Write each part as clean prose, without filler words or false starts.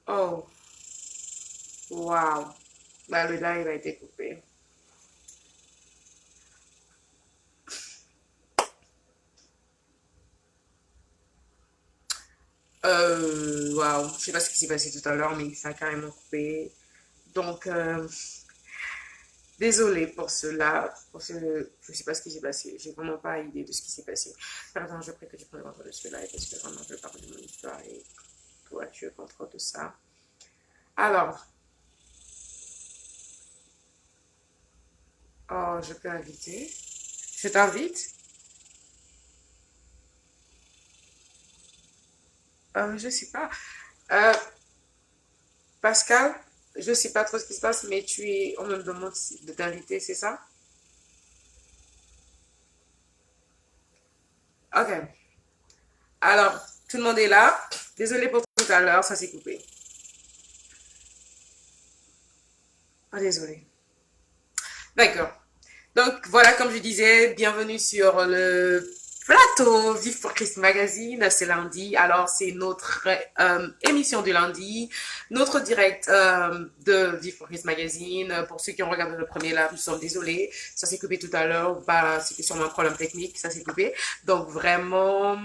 Oh, waouh. Bah, le live a été coupé. Waouh. Je sais pas ce qui s'est passé tout à l'heure, mais ça a carrément coupé. Donc, désolée pour cela. Je sais pas ce qui s'est passé. J'ai vraiment pas idée de ce qui s'est passé. Pardon, je prie que tu prennes le contrôle de ce live parce que vraiment, je parle de mon histoire et toi, tu es contrôle de ça. Alors, oh, je peux inviter. Je t'invite. Je sais pas. Euh, Pascal, je sais pas trop ce qui se passe, mais on me demande de t'inviter, c'est ça? Ok. Alors, tout le monde est là. Désolé pour tout à l'heure, ça s'est coupé. Ah, désolé. D'accord. Donc, voilà, comme je disais, bienvenue sur le plateau Vive pour Christ Magazine. C'est lundi. Alors, c'est notre émission du lundi, notre direct de Vive pour Christ Magazine. Pour ceux qui ont regardé le premier live, nous sommes désolés. Ça s'est coupé tout à l'heure. Bah, c'était sûrement un problème technique. Ça s'est coupé. Donc, vraiment,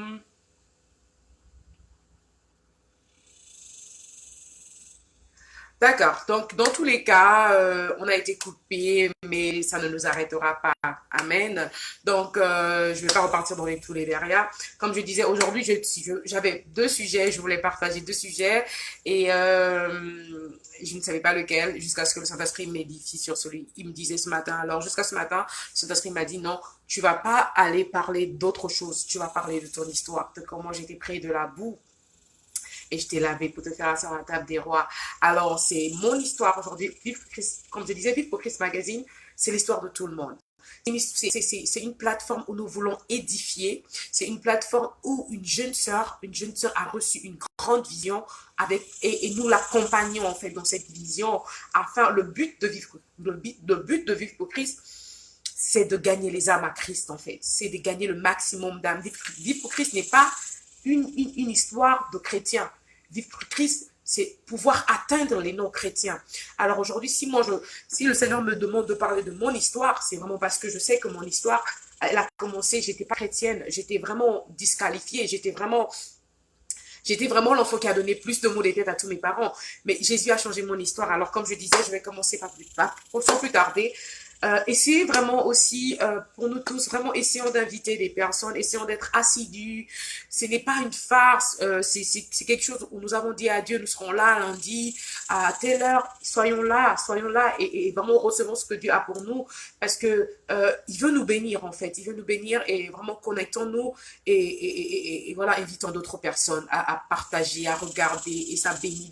d'accord. Donc, dans tous les cas, on a été coupé, mais ça ne nous arrêtera pas. Amen. Donc, je ne vais pas repartir dans tous les derrière. Comme je disais, aujourd'hui, j'avais deux sujets. Je voulais partager deux sujets et je ne savais pas lequel jusqu'à ce que le Saint-Esprit m'édifie sur celui. Il me disait ce matin. Alors, jusqu'à ce matin, le Saint-Esprit m'a dit non, tu vas pas aller parler d'autre chose. Tu vas parler de ton histoire, de comment j'étais près de la boue et je t'ai lavé pour te faire asseoir à la table des rois. Alors, c'est mon histoire aujourd'hui. Comme je disais, Vive pour Christ Magazine, c'est l'histoire de tout le monde. C'est une plateforme où nous voulons édifier. C'est une plateforme où une jeune sœur a reçu une grande vision et nous l'accompagnons en fait dans cette vision afin le but de vivre pour Christ, c'est de gagner les âmes à Christ en fait. C'est de gagner le maximum d'âmes. Vivre pour Christ n'est pas une histoire de chrétiens. Vivre pour Christ, c'est pouvoir atteindre les non-chrétiens. Alors aujourd'hui, si le Seigneur me demande de parler de mon histoire, c'est vraiment parce que je sais que mon histoire, elle a commencé, j'étais pas chrétienne, j'étais vraiment disqualifiée, j'étais vraiment l'enfant qui a donné plus de mots des têtes à tous mes parents. Mais Jésus a changé mon histoire. Alors, comme je disais, je vais commencer sans plus tarder. Essayez vraiment aussi, pour nous tous, vraiment essayons d'inviter des personnes, essayons d'être assidus. Ce n'est pas une farce, c'est quelque chose où nous avons dit à Dieu, nous serons là lundi, à telle heure, soyons là et vraiment recevons ce que Dieu a pour nous, parce que il veut nous bénir en fait, il veut nous bénir et vraiment connectons-nous et voilà, invitons d'autres personnes à partager, à regarder et ça bénit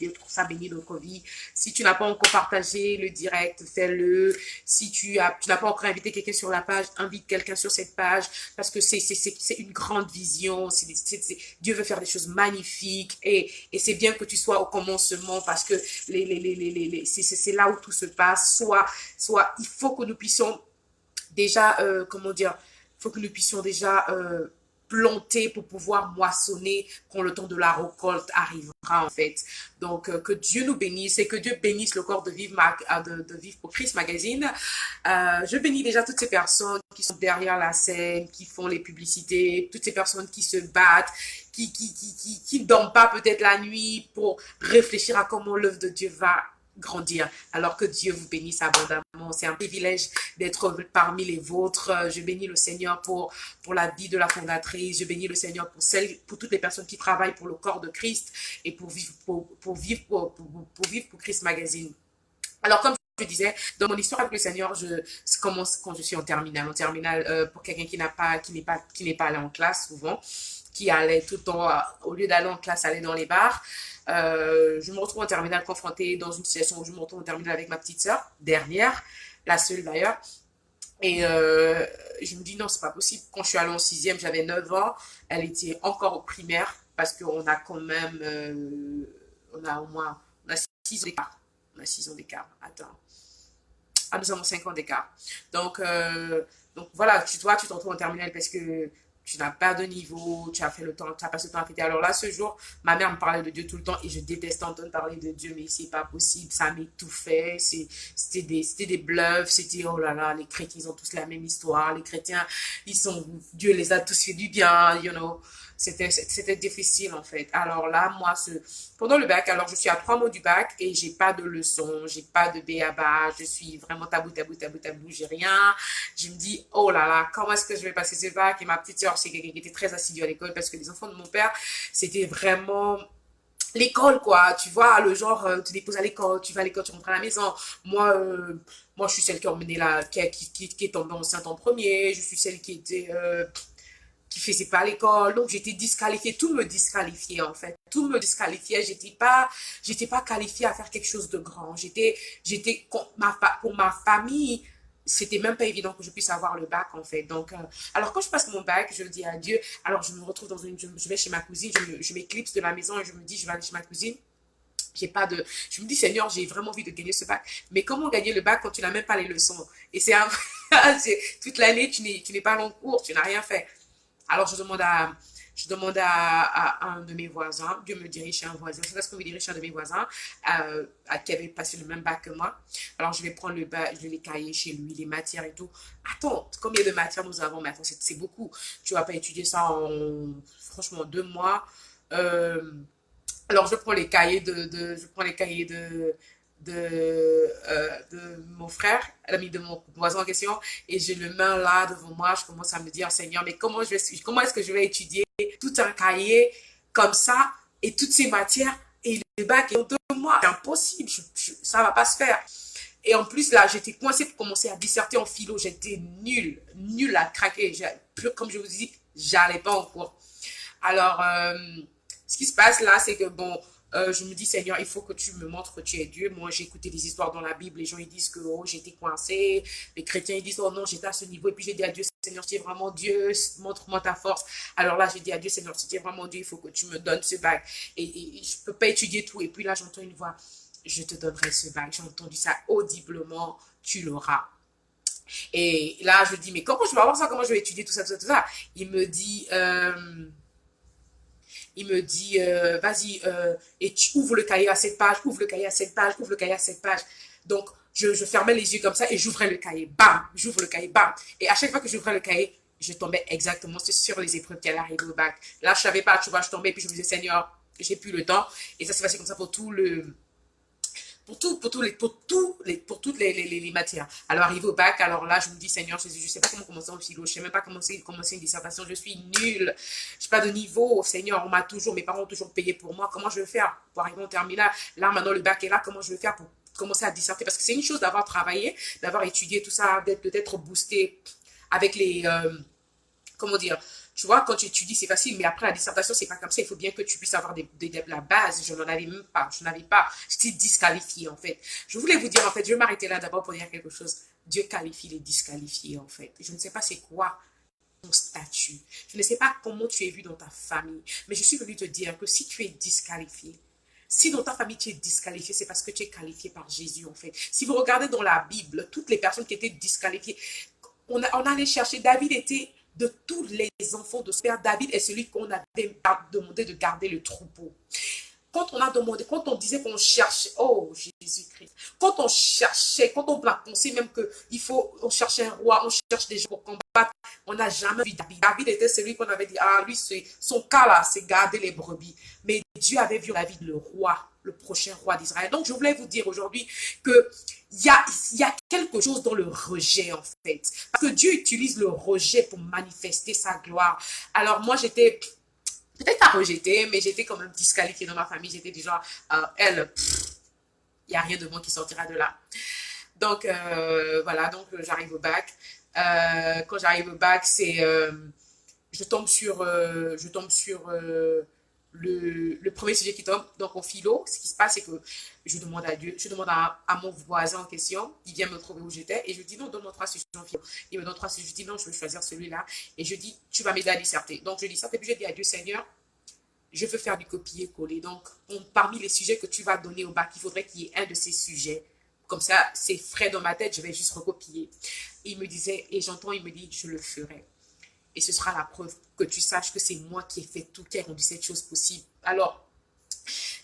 notre vie. Si tu n'as pas encore partagé le direct, fais-le. Si tu n'as pas encore invité quelqu'un sur la page, invite quelqu'un sur cette page parce que c'est une grande vision. Dieu veut faire des choses magnifiques et c'est bien que tu sois au commencement parce que c'est là où tout se passe. Soit il faut que nous puissions déjà, comment dire, il faut que nous puissions déjà planter pour pouvoir moissonner quand le temps de la récolte arrivera en fait. Donc que Dieu nous bénisse et que Dieu bénisse le corps de Vivre pour Christ Magazine. Je bénis déjà toutes ces personnes qui sont derrière la scène, qui font les publicités, toutes ces personnes qui se battent, qui ne dorment pas peut-être la nuit pour réfléchir à comment l'œuvre de Dieu va grandir. Alors que Dieu vous bénisse abondamment. C'est un privilège d'être parmi les vôtres. Je bénis le Seigneur pour la vie de la fondatrice. Je bénis le Seigneur pour toutes les personnes qui travaillent pour le corps de Christ et pour vivre pour Christ Magazine. Alors, comme je disais, dans mon histoire avec le Seigneur, je commence quand je suis en terminale. En terminale, pour quelqu'un qui n'est pas allé en classe souvent, qui allait tout le temps, au lieu d'aller en classe, aller dans les bars. Je me retrouve en terminale confrontée dans une situation où je me retrouve en terminale avec ma petite sœur, dernière, la seule d'ailleurs. Et je me dis non, c'est pas possible. Quand je suis allée en sixième, j'avais 9 ans. Elle était encore au primaire parce qu'on a quand même, on a au moins, on a 6 ans d'écart. On a 6 ans d'écart. Attends. Ah, nous avons 5 ans d'écart. Donc voilà, tu te retrouves en terminale parce que tu n'as pas de niveau, tu as fait le temps, tu as passé le temps à fêter. Alors là, ce jour, ma mère me parlait de Dieu tout le temps et je déteste entendre parler de Dieu, mais c'est pas possible, ça m'étouffait, c'était des bluffs, c'était, oh là là, les chrétiens, ils ont tous la même histoire, les chrétiens, Dieu les a tous fait du bien, you know. C'était difficile en fait. Alors là, moi, pendant le bac, alors je suis à 3 mots du bac et j'ai pas de leçons, j'ai pas de B.A.-ba, je suis vraiment tabou, tabou, tabou, tabou, j'ai rien. Je me dis, oh là là, comment est-ce que je vais passer ce bac? Et ma petite soeur, c'est quelqu'un qui était très assidue à l'école parce que les enfants de mon père, c'était vraiment l'école quoi, tu vois, le genre tu déposes à l'école, tu vas à l'école, tu rentres à la maison. Moi je suis celle qui a emmené qui est tombée enceinte en premier, je suis celle qui faisait pas l'école, donc j'étais disqualifiée, tout me disqualifiait en fait, tout me disqualifiait, j'étais pas qualifiée à faire quelque chose de grand, pour ma famille, c'était même pas évident que je puisse avoir le bac en fait. Donc, alors quand je passe mon bac, je dis adieu. Alors je me retrouve je vais chez ma cousine, je m'éclipse de la maison et je me dis, je vais aller chez ma cousine. Je me dis, Seigneur, j'ai vraiment envie de gagner ce bac. Mais comment gagner le bac quand tu n'as même pas les leçons? Et toute l'année, tu n'es pas en cours, tu n'as rien fait. Alors je demande à un de mes voisins, Dieu me dirige chez un voisin, c'est parce qu'on me dirige chez un de mes voisins qui avait passé le même bac que moi. Alors je vais prendre le bac, je vais les cahiers chez lui, les matières et tout. Attends, combien de matières nous avons? Mais attends, c'est beaucoup. Tu vas pas étudier ça en, franchement, 2 mois. Euh, alors je prends les cahiers de mon frère, l'ami de mon voisin en question, et je le mets là devant moi, je commence à me dire, Seigneur, mais comment est-ce que je vais étudier tout un cahier comme ça, et toutes ces matières, et le bac est en 2 mois, c'est impossible, ça va pas se faire. Et en plus, là, j'étais coincée pour commencer à disserter en philo, j'étais nulle à craquer, comme je vous dis, j'allais pas en cours. Alors, ce qui se passe là, c'est que bon, je me dis, Seigneur, il faut que tu me montres que tu es Dieu. Moi, j'ai écouté des histoires dans la Bible. Les gens, ils disent que oh, j'étais coincé. Les chrétiens, ils disent, oh non, j'étais à ce niveau. Et puis, j'ai dit à Dieu, Seigneur, si tu es vraiment Dieu, montre-moi ta force. Alors là, j'ai dit à Dieu, Seigneur, si tu es vraiment Dieu, il faut que tu me donnes ce bac. Et je ne peux pas étudier tout. Et puis là, j'entends une voix, je te donnerai ce bac. J'ai entendu ça audiblement, tu l'auras. Et là, je dis, mais comment je vais avoir ça? Comment je vais étudier tout ça, tout ça, tout ça? Il me dit, vas-y, et tu ouvres le cahier à cette page, ouvre le cahier à cette page, ouvre le cahier à cette page. Donc, je fermais les yeux comme ça et j'ouvrais le cahier. Bam, j'ouvre le cahier, bam. Et à chaque fois que j'ouvrais le cahier, je tombais exactement sur les épreuves qui allaient arriver au bac. Là, je savais pas, tu vois, je tombais, puis je me disais, Seigneur, j'ai plus le temps. Et ça s'est passé comme ça pour toutes les matières. Alors, arrivé au bac, alors là, je me dis, Seigneur Jésus, je ne sais pas comment commencer en philo, je ne sais même pas comment commencer une dissertation, je suis nulle, je n'ai pas de niveau, Seigneur, mes parents ont toujours payé pour moi, comment je vais faire pour arriver au terminal? Là, maintenant, le bac est là, comment je vais faire pour commencer à disserter? Parce que c'est une chose d'avoir travaillé, d'avoir étudié tout ça, d'être boosté avec comment dire, tu vois, quand tu étudies, c'est facile, mais après la dissertation, c'est pas comme ça. Il faut bien que tu puisses avoir la base. Je n'en avais même pas. Je n'avais pas. J'étais disqualifiée, en fait. Je voulais vous dire, en fait, je vais m'arrêter là d'abord pour dire quelque chose. Dieu qualifie les disqualifiés, en fait. Je ne sais pas c'est quoi ton statut. Je ne sais pas comment tu es vu dans ta famille. Mais je suis venue te dire que si tu es disqualifié, si dans ta famille tu es disqualifié, c'est parce que tu es qualifié par Jésus, en fait. Si vous regardez dans la Bible, toutes les personnes qui étaient disqualifiées, on allait chercher. David était de tous les enfants de son père. David est celui qu'on avait demandé de garder le troupeau. Quand on a demandé, quand on disait qu'on cherchait, oh Jésus-Christ, quand on cherchait, quand on a pensé même on cherchait un roi, on cherche des gens pour combattre, on n'a jamais vu David. David était celui qu'on avait dit, ah lui, son cas là, c'est garder les brebis. Mais Dieu avait vu David le roi, le prochain roi d'Israël. Donc je voulais vous dire aujourd'hui que il y a quelque chose dans le rejet en fait. Parce que Dieu utilise le rejet pour manifester sa gloire. Alors moi j'étais peut-être pas rejetée, mais j'étais quand même disqualifiée dans ma famille. J'étais du genre, il n'y a rien de bon qui sortira de là. Donc, voilà, donc j'arrive au bac. Quand j'arrive au bac, je tombe sur le premier sujet qui tombe. Donc, en philo, ce qui se passe, c'est que je demande à Dieu, je demande à mon voisin en question, il vient me trouver où j'étais, et je dis non, donne-moi 3 sujets en philo. Il me donne 3 sujets, je dis non, je veux choisir celui-là, et je dis, tu vas m'aider à disserter. Donc, je disserte, et puis je dis à Dieu, Seigneur, je veux faire du copier-coller. Donc, parmi les sujets que tu vas donner au bac, il faudrait qu'il y ait un de ces sujets. Comme ça, c'est frais dans ma tête, je vais juste recopier. Il me disait, et j'entends, il me dit, je le ferai. Et ce sera la preuve que tu saches que c'est moi qui ai fait tout, qui ai rendu cette chose possible. Alors,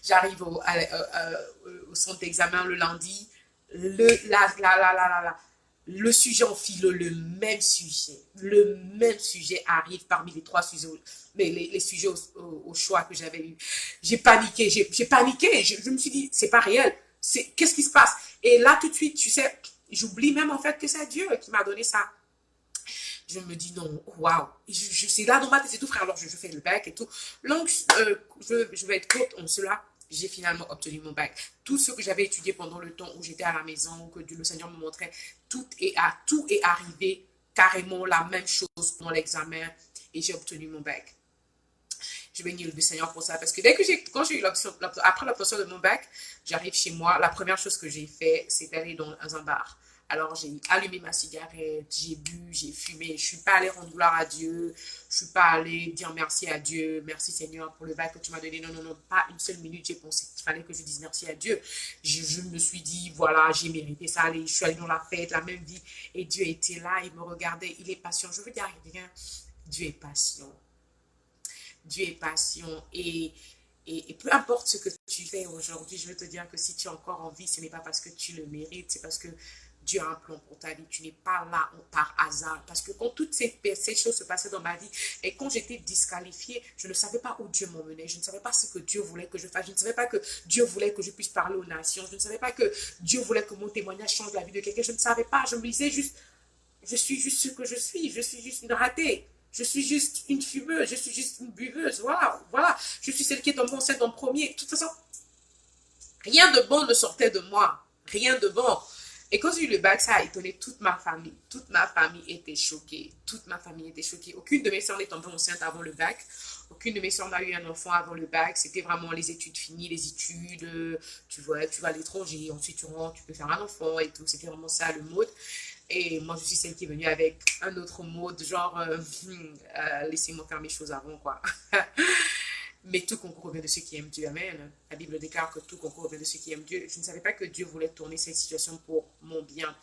j'arrive au centre d'examen le lundi. Le sujet en philo, le même sujet arrive parmi les trois sujets, les sujets au choix que j'avais eu. J'ai paniqué, je me suis dit, c'est pas réel, qu'est-ce qui se passe? Et là, tout de suite, tu sais, j'oublie même en fait que c'est Dieu qui m'a donné ça. Je me dis non, waouh, c'est là dans ma tête, c'est tout frère, alors je fais le bac et tout. Donc, je vais être courte en cela. J'ai finalement obtenu mon bac. Tout ce que j'avais étudié pendant le temps où j'étais à la maison, que le Seigneur me montrait, tout est arrivé carrément la même chose pendant l'examen et j'ai obtenu mon bac. Je bénis le Seigneur pour ça parce que quand j'ai eu après l'obtention de mon bac, j'arrive chez moi, la première chose que j'ai fait, c'est d'aller dans un bar. Alors, j'ai allumé ma cigarette, j'ai bu, j'ai fumé. Je ne suis pas allée rendre gloire à Dieu. Je ne suis pas allée dire merci à Dieu. Merci Seigneur pour le bac que tu m'as donné. Non, non, non, pas une seule minute. J'ai pensé qu'il fallait que je dise merci à Dieu. Je me suis dit, voilà, j'ai mérité ça. Allez, je suis allée dans la fête, la même vie. Et Dieu était là, il me regardait. Il est patient. Je veux dire rien. Dieu est patient. Dieu est patient. Et peu importe ce que tu fais aujourd'hui, je veux te dire que si tu es encore en vie, ce n'est pas parce que tu le mérites, c'est parce que Dieu a un plan pour ta vie. Tu n'es pas là par hasard. Parce que quand toutes ces choses se passaient dans ma vie et quand j'étais disqualifiée, je ne savais pas où Dieu m'emmenait. Je ne savais pas ce que Dieu voulait que je fasse. Je ne savais pas que Dieu voulait que je puisse parler aux nations. Je ne savais pas que Dieu voulait que mon témoignage change la vie de quelqu'un. Je ne savais pas. Je me disais juste, je suis juste ce que je suis. Je suis juste une ratée. Je suis juste une fumeuse. Je suis juste une buveuse. Voilà, voilà. Je suis celle qui est tombée enceinte en premier. De toute façon, rien de bon ne sortait de moi. Rien de bon. Et quand j'ai eu le bac, ça a étonné toute ma famille. Toute ma famille était choquée. Toute ma famille était choquée. Aucune de mes soeurs n'est tombée enceinte avant le bac. Aucune de mes soeurs n'a eu un enfant avant le bac. C'était vraiment les études finies, les études. Tu vois, tu vas à l'étranger, ensuite tu rentres, tu peux faire un enfant et tout. C'était vraiment ça le mode. Et moi, je suis celle qui est venue avec un autre mode, genre, laissez-moi faire mes choses avant, quoi. Mais tout concourt bien de ceux qui aiment Dieu. Amen. La Bible déclare que tout concourt bien de ceux qui aiment Dieu. Je ne savais pas que Dieu voulait tourner cette situation pour mon bien.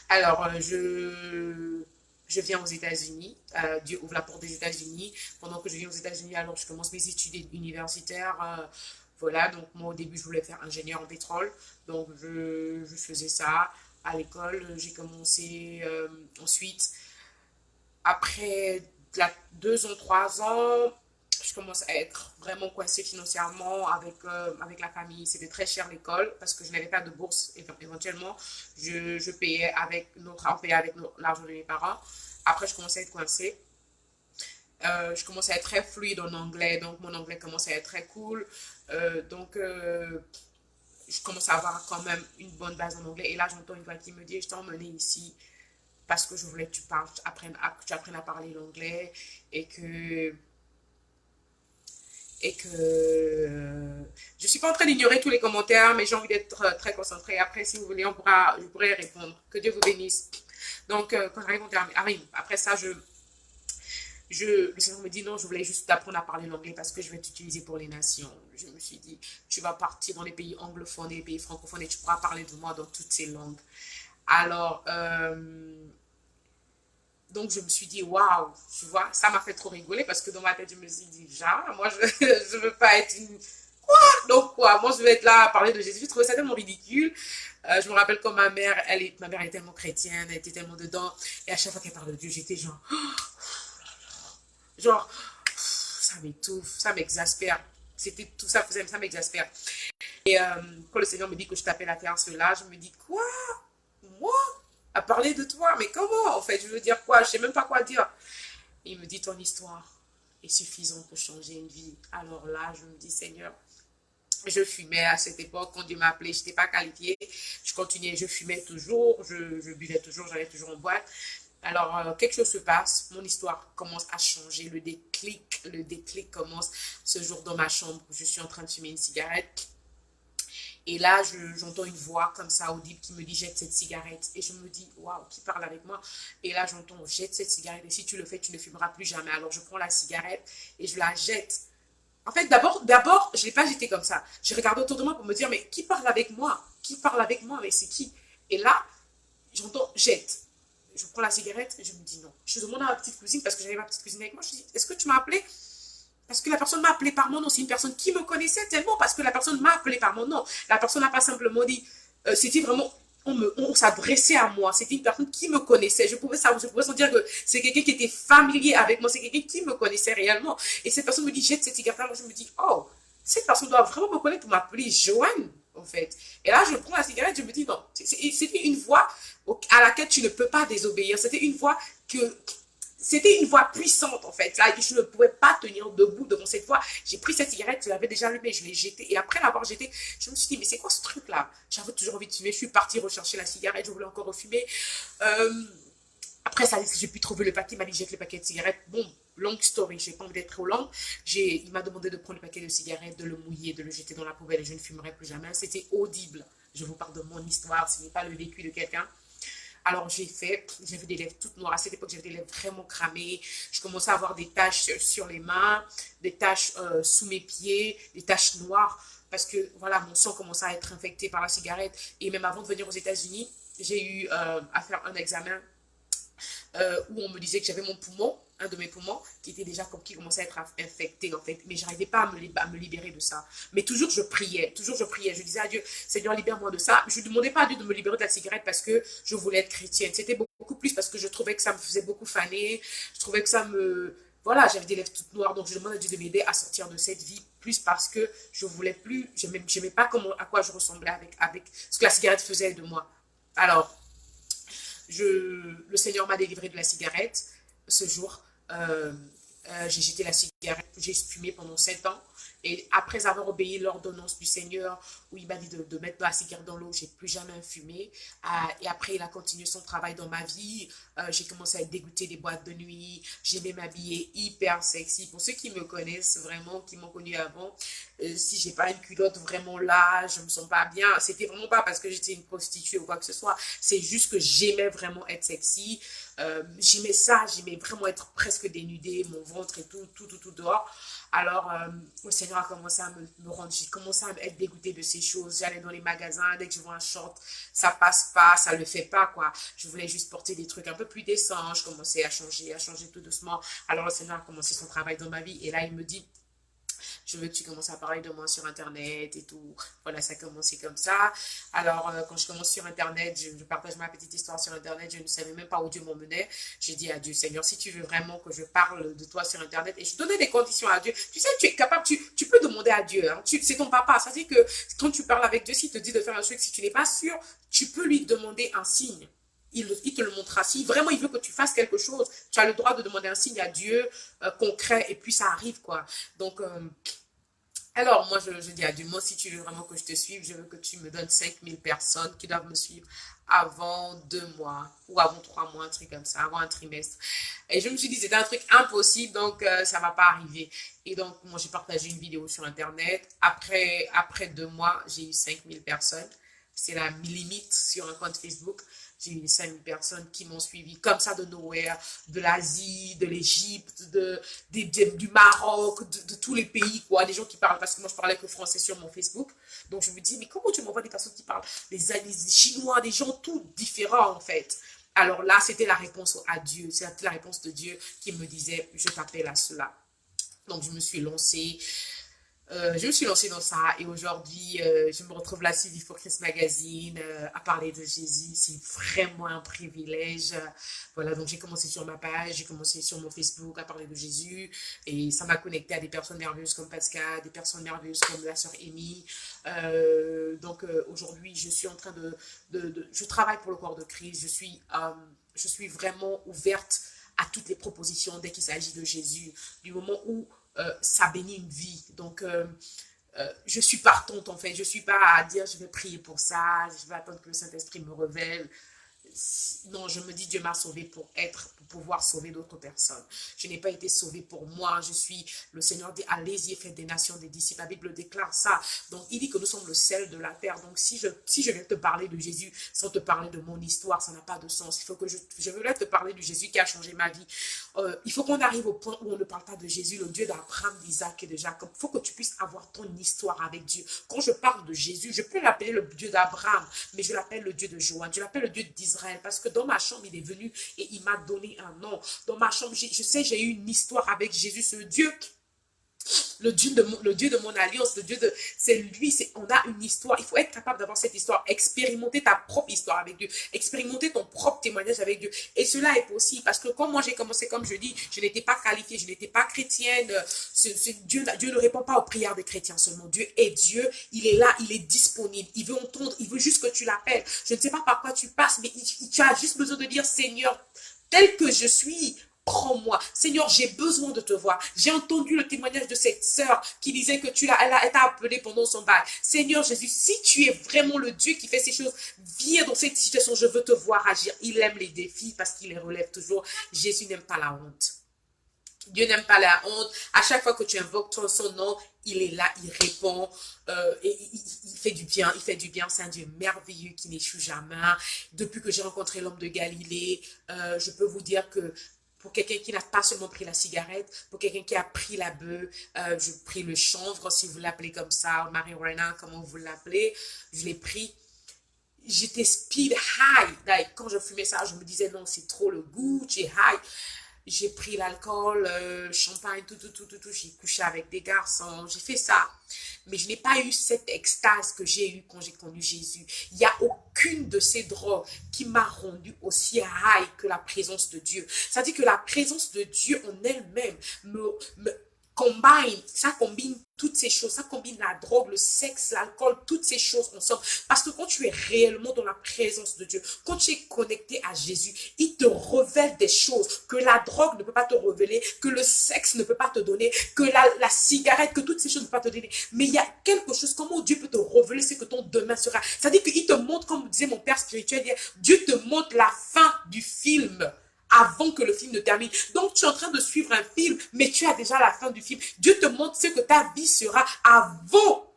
Alors, je viens aux États-Unis. Dieu ouvre la porte des États-Unis. Pendant que je viens aux États-Unis, alors je commence mes études universitaires. Voilà, donc moi au début, je voulais faire ingénieur en pétrole. Donc, je faisais ça à l'école. J'ai commencé ensuite, après 2 ans, 3 ans, je commence à être vraiment coincée financièrement avec la famille. C'était très cher l'école parce que je n'avais pas de bourse éventuellement. Je payais on payait avec l'argent de mes parents. Après, je commençais à être coincée. Je commençais à être très fluide en anglais, donc mon anglais commençait à être très cool. Je commence à avoir quand même une bonne base en anglais. Et là, j'entends une voix qui me dit, je t'ai emmené ici parce que je voulais que tu parles, que tu apprennes à parler l'anglais et que je suis pas en train d'ignorer tous les commentaires, mais j'ai envie d'être très concentrée. Après, si vous voulez, je pourrais répondre. Que Dieu vous bénisse. Donc, quand j'arrive en terme, après ça, le Seigneur me dit non, je voulais juste apprendre à parler l'anglais parce que je vais t'utiliser pour les nations. Je me suis dit, tu vas partir dans les pays anglophones et les pays francophones et tu pourras parler de moi dans toutes ces langues. Alors, donc je me suis dit, waouh, tu vois, ça m'a fait trop rigoler parce que dans ma tête, je me suis dit, genre, moi, je veux pas être une... Quoi? Donc quoi? Moi, je vais être là à parler de Jésus. Je trouvais ça tellement ridicule. Je me rappelle quand ma mère est tellement chrétienne, elle était tellement dedans. Et à chaque fois qu'elle parle de Dieu, j'étais genre, ça m'étouffe, ça m'exaspère. C'était tout ça, ça m'exaspère. Et quand le Seigneur me dit que je t'appelle à faire cela, je me dis, quoi? Moi? À parler de toi? Mais comment? En fait, je veux dire quoi? Je sais même pas quoi dire. Et il me dit, ton histoire est suffisante pour changer une vie. Alors là, je me dis, Seigneur, je fumais à cette époque, quand Dieu m'a appelé, je n'étais pas qualifiée. Je continuais, je fumais toujours, je buvais toujours, j'allais toujours en boîte. Alors, quelque chose se passe, mon histoire commence à changer, le déclic commence ce jour dans ma chambre, je suis en train de fumer une cigarette. Et là, j'entends une voix comme ça, audible, qui me dit, jette cette cigarette. Et je me dis, waouh, qui parle avec moi? Et là, j'entends, jette cette cigarette. Et si tu le fais, tu ne fumeras plus jamais. Alors, je prends la cigarette et je la jette. En fait, d'abord, je ne l'ai pas jetée comme ça. Je regardais autour de moi pour me dire, mais qui parle avec moi? Qui parle avec moi? Mais c'est qui? Et là, j'entends, jette. je prends la cigarette et je me dis non. Je demande à ma petite cousine, parce que j'avais ma petite cousine avec moi, je dis, est-ce que tu m'as appelé? Parce que la personne m'a appelé par mon nom. C'est une personne qui me connaissait tellement parce que la personne m'a appelé par mon nom. La personne n'a pas simplement dit, c'était vraiment, on s'adressait à moi. C'était une personne qui me connaissait. Je pouvais sentir que c'est quelqu'un qui était familier avec moi. C'est quelqu'un qui me connaissait réellement. Et cette personne me dit, jette cette cigarette-là. Moi, je me dis, oh, cette personne doit vraiment me connaître pour m'appeler Joanne, en fait. Et là, je prends la cigarette, je me dis, non, c'était une voix à laquelle tu ne peux pas désobéir. C'était une voix puissante, en fait. Là, je ne pouvais pas tenir debout devant cette voix. J'ai pris cette cigarette, je l'avais déjà allumée, je l'ai jetée. Et après l'avoir jetée, je me suis dit, mais c'est quoi ce truc-là? J'avais toujours envie de fumer. Je suis partie rechercher la cigarette, je voulais encore refumer. Après, ça, j'ai pu trouver le paquet. Il m'a dit, jette le paquet de cigarettes. Bon, long story, j'ai pas envie d'être trop longue. Il m'a demandé de prendre le paquet de cigarettes, de le mouiller, de le jeter dans la poubelle et je ne fumerai plus jamais. C'était audible. Je vous parle de mon histoire, ce n'est pas le vécu de quelqu'un. Alors j'avais des lèvres toutes noires. À cette époque, j'avais des lèvres vraiment cramées. Je commençais à avoir des taches sur les mains, des taches sous mes pieds, des taches noires. Parce que voilà, mon sang commençait à être infecté par la cigarette. Et même avant de venir aux États-Unis, j'ai eu à faire un examen où on me disait que j'avais mon poumon, un de mes poumons, qui commençait à être infecté en fait. Mais j'arrivais pas à me libérer de ça. Mais toujours je priais. Je disais à Dieu, Seigneur, libère-moi de ça. Je ne demandais pas à Dieu de me libérer de la cigarette parce que je voulais être chrétienne. C'était beaucoup plus parce que je trouvais que ça me faisait beaucoup faner. Je trouvais que ça me... Voilà, j'avais des lèvres toutes noires. Donc je demandais à Dieu de m'aider à sortir de cette vie. Plus parce que je voulais plus, je n'aimais pas à quoi je ressemblais avec ce que la cigarette faisait de moi. Alors, le Seigneur m'a délivré de la cigarette ce jour. J'ai jeté la cigarette, j'ai fumé pendant 7 ans. Et après avoir obéi l'ordonnance du Seigneur, où il m'a dit de mettre la cigarette dans l'eau, j'ai plus jamais fumé. Et après, il a continué son travail dans ma vie. J'ai commencé à être dégoûtée des boîtes de nuit. J'aimais m'habiller hyper sexy. Pour ceux qui me connaissent vraiment, qui m'ont connu avant, si j'ai pas une culotte vraiment là, je me sens pas bien. C'était vraiment pas parce que j'étais une prostituée ou quoi que ce soit. C'est juste que j'aimais vraiment être sexy. J'aimais ça, j'aimais vraiment être presque dénudée, mon ventre et tout dehors. Alors, le Seigneur a commencé à me rendre, j'ai commencé à être dégoûtée de ces choses. J'allais dans les magasins, dès que je vois un short, ça passe pas, ça le fait pas, quoi. Je voulais juste porter des trucs un peu plus décents. Je commençais à changer tout doucement. Alors, le Seigneur a commencé son travail dans ma vie. Et là, il me dit, je veux que tu commences à parler de moi sur Internet et tout. Voilà, ça a commencé comme ça. Alors, quand je commence sur Internet, je partage ma petite histoire sur Internet. Je ne savais même pas où Dieu m'emmenait. J'ai dit à Dieu, Seigneur, si tu veux vraiment que je parle de toi sur Internet, et je donnais des conditions à Dieu. Tu sais, tu es capable, tu peux demander à Dieu. Hein. C'est ton papa. Ça veut dire que quand tu parles avec Dieu, s'il te dit de faire un truc, si tu n'es pas sûr, tu peux lui demander un signe. Il te le montrera. Si vraiment il veut que tu fasses quelque chose, tu as le droit de demander un signe à Dieu concret et puis ça arrive, quoi. Donc, alors moi, je dis à Dieu, moi, si tu veux vraiment que je te suive, je veux que tu me donnes 5 000 personnes qui doivent me suivre avant 2 mois ou avant 3 mois, un truc comme ça, avant un trimestre. Et je me suis dit, c'était un truc impossible, donc ça va pas arriver. Et donc, moi, j'ai partagé une vidéo sur Internet. Après 2 mois, j'ai eu 5 000 personnes. C'est la limite sur un compte Facebook. J'ai eu 5 000 personnes qui m'ont suivi comme ça de nowhere, de l'Asie, de l'Égypte, du Maroc, de tous les pays, quoi. Des gens qui parlent, parce que moi je parlais que français sur mon Facebook. Donc je me dis, mais comment tu m'envoies des personnes qui parlent des Chinois, des gens tout différents en fait. Alors là, c'était la réponse à Dieu, c'était la réponse de Dieu qui me disait, je t'appelle à cela. Donc je me suis lancée. Dans ça et aujourd'hui, je me retrouve là sur Focus Magazine à parler de Jésus. C'est vraiment un privilège. Voilà, donc j'ai commencé sur ma page, j'ai commencé sur mon Facebook à parler de Jésus et ça m'a connecté à des personnes merveilleuses comme Pascal, des personnes merveilleuses comme la sœur Amy. Aujourd'hui, je suis en train je travaille pour le corps de Christ. Je suis vraiment ouverte à toutes les propositions dès qu'il s'agit de Jésus. Du moment où ça bénit une vie. Donc, je suis partante en fait. Je ne suis pas à dire je vais prier pour ça, je vais attendre que le Saint-Esprit me révèle. Non, je me dis Dieu m'a sauvé pour pouvoir sauver d'autres personnes. Je n'ai pas été sauvé pour moi. Le Seigneur dit, allez-y, faites des nations des disciples. La Bible déclare ça. Donc, il dit que nous sommes le sel de la terre. Donc, si je viens te parler de Jésus sans te parler de mon histoire, ça n'a pas de sens. Il faut que je veux te parler du Jésus qui a changé ma vie. Il faut qu'on arrive au point où on ne parle pas de Jésus, le Dieu d'Abraham, d'Isaac et de Jacob. Il faut que tu puisses avoir ton histoire avec Dieu. Quand je parle de Jésus, je peux l'appeler le Dieu d'Abraham, mais je l'appelle le Dieu de Joanne, je l'appelle le Dieu d'Israël. Israël parce que dans ma chambre, il est venu et il m'a donné un nom. Dans ma chambre, je sais, j'ai eu une histoire avec Jésus, ce Dieu le Dieu de mon alliance, c'est lui, on a une histoire. Il faut être capable d'avoir cette histoire, expérimenter ta propre histoire avec Dieu, expérimenter ton propre témoignage avec Dieu. Et cela est possible parce que comme moi j'ai commencé, comme je dis, je n'étais pas qualifiée, je n'étais pas chrétienne. Dieu ne répond pas aux prières des chrétiens seulement. Dieu est Dieu, il est là, il est disponible, il veut entendre, il veut juste que tu l'appelles. Je ne sais pas par quoi tu passes, mais tu as juste besoin de dire Seigneur, tel que je suis, prends-moi. Seigneur, j'ai besoin de te voir. J'ai entendu le témoignage de cette sœur qui disait que elle t'a appelé pendant son bail. Seigneur Jésus, si tu es vraiment le Dieu qui fait ces choses, viens dans cette situation, je veux te voir agir. Il aime les défis parce qu'il les relève toujours. Jésus n'aime pas la honte. Dieu n'aime pas la honte. À chaque fois que tu invoques son nom, il est là, il répond, et il fait du bien, c'est un Dieu merveilleux qui n'échoue jamais. Depuis que j'ai rencontré l'homme de Galilée, je peux vous dire que pour quelqu'un qui n'a pas seulement pris la cigarette, pour quelqu'un qui a pris la bœuf, je pris le chanvre, si vous l'appelez comme ça, marijuana, comment vous l'appelez, je l'ai pris. J'étais speed high. Like, quand je fumais ça, je me disais non, c'est trop le goût, j'ai high. J'ai pris l'alcool, champagne, tout. J'ai couché avec des garçons, j'ai fait ça. Mais je n'ai pas eu cette extase que j'ai eue quand j'ai connu Jésus. Il n'y a aucune de ces drogues qui m'a rendu aussi high que la présence de Dieu. Ça dit que la présence de Dieu en elle-même ça combine toutes ces choses, ça combine la drogue, le sexe, l'alcool, toutes ces choses ensemble. Parce que quand tu es réellement dans la présence de Dieu, quand tu es connecté à Jésus, il te révèle des choses que la drogue ne peut pas te révéler, que le sexe ne peut pas te donner, que la cigarette, que toutes ces choses ne peuvent pas te donner. Mais il y a quelque chose, comment Dieu peut te révéler ce que ton demain sera. C'est-à-dire qu'il te montre, comme disait mon père spirituel, Dieu te montre la fin du film avant que le film ne termine. Donc, tu es en train de suivre un film, mais tu as déjà la fin du film. Dieu te montre ce que ta vie sera avant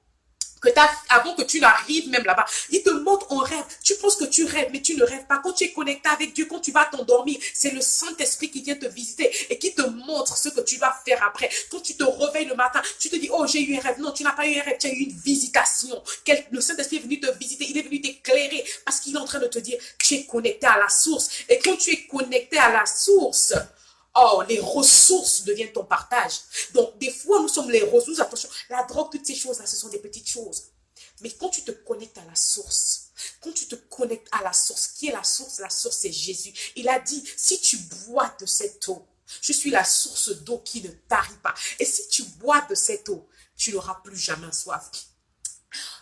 que tu n'arrives même là-bas. Il te montre en rêve. Tu penses que tu rêves, mais tu ne rêves pas. Quand tu es connecté avec Dieu, quand tu vas t'endormir, c'est le Saint-Esprit qui vient te visiter et qui te montre ce que tu vas faire après. Quand tu te réveilles le matin, tu te dis, oh, j'ai eu un rêve. Non, tu n'as pas eu un rêve, tu as eu une visitation. Le Saint-Esprit est venu te visiter, il est venu t'éclairer parce qu'il est en train de te dire, tu es connecté à la source. Et quand tu es connecté à la source, oh, les ressources deviennent ton partage. Donc, des fois, nous sommes les ressources. Attention, la drogue, toutes ces choses-là, ce sont des petites choses. Mais quand tu te connectes à la source, qui est la source? La source, c'est Jésus. Il a dit, si tu bois de cette eau, je suis la source d'eau qui ne tarit pas. Et si tu bois de cette eau, tu n'auras plus jamais soif.